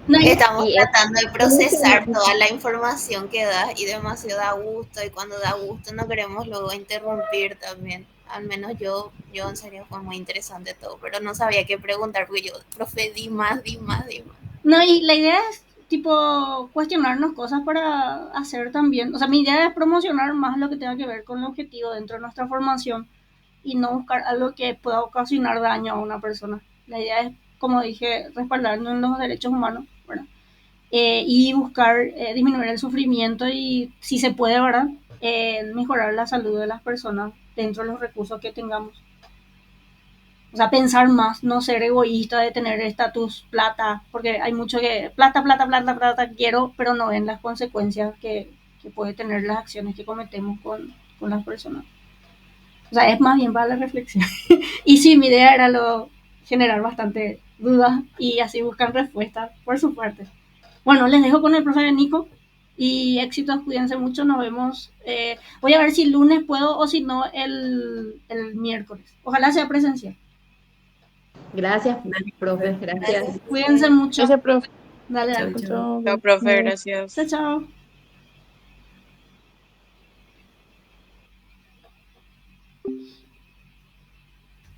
No, estamos Y es tratando de procesar emocionante. toda la información que das y demasiado da gusto. Y cuando da gusto no queremos luego interrumpir también. Al menos yo en serio fue muy interesante todo, pero no sabía qué preguntar porque yo, profe, di más, di más, di más. no, y la idea es tipo cuestionarnos cosas para hacer también. O sea, mi idea es promocionar más lo que tenga que ver con el objetivo dentro de nuestra formación y no buscar algo que pueda ocasionar daño a una persona. La idea es, como dije, respaldarnos en los derechos humanos, ¿verdad? Y buscar disminuir el sufrimiento y, si se puede, ¿verdad? Mejorar la salud de las personas dentro de los recursos que tengamos. O sea, pensar más, no ser egoísta de tener estatus, plata, porque hay mucho que plata quiero, pero no ven las consecuencias que puede tener las acciones que cometemos con las personas. O sea, es más bien para la reflexión. Y sí, mi idea era generar bastante dudas y así buscar respuestas por su parte. Bueno, les dejo con el profe Nico y éxitos, cuídense mucho, nos vemos. Voy a ver si el lunes puedo o si no el miércoles. Ojalá sea presencial. Gracias, profe, Gracias. gracias. Cuídense mucho. Gracias, profe. Dale, Chau, dale. chau. Chao, profe, gracias. Chao, chao.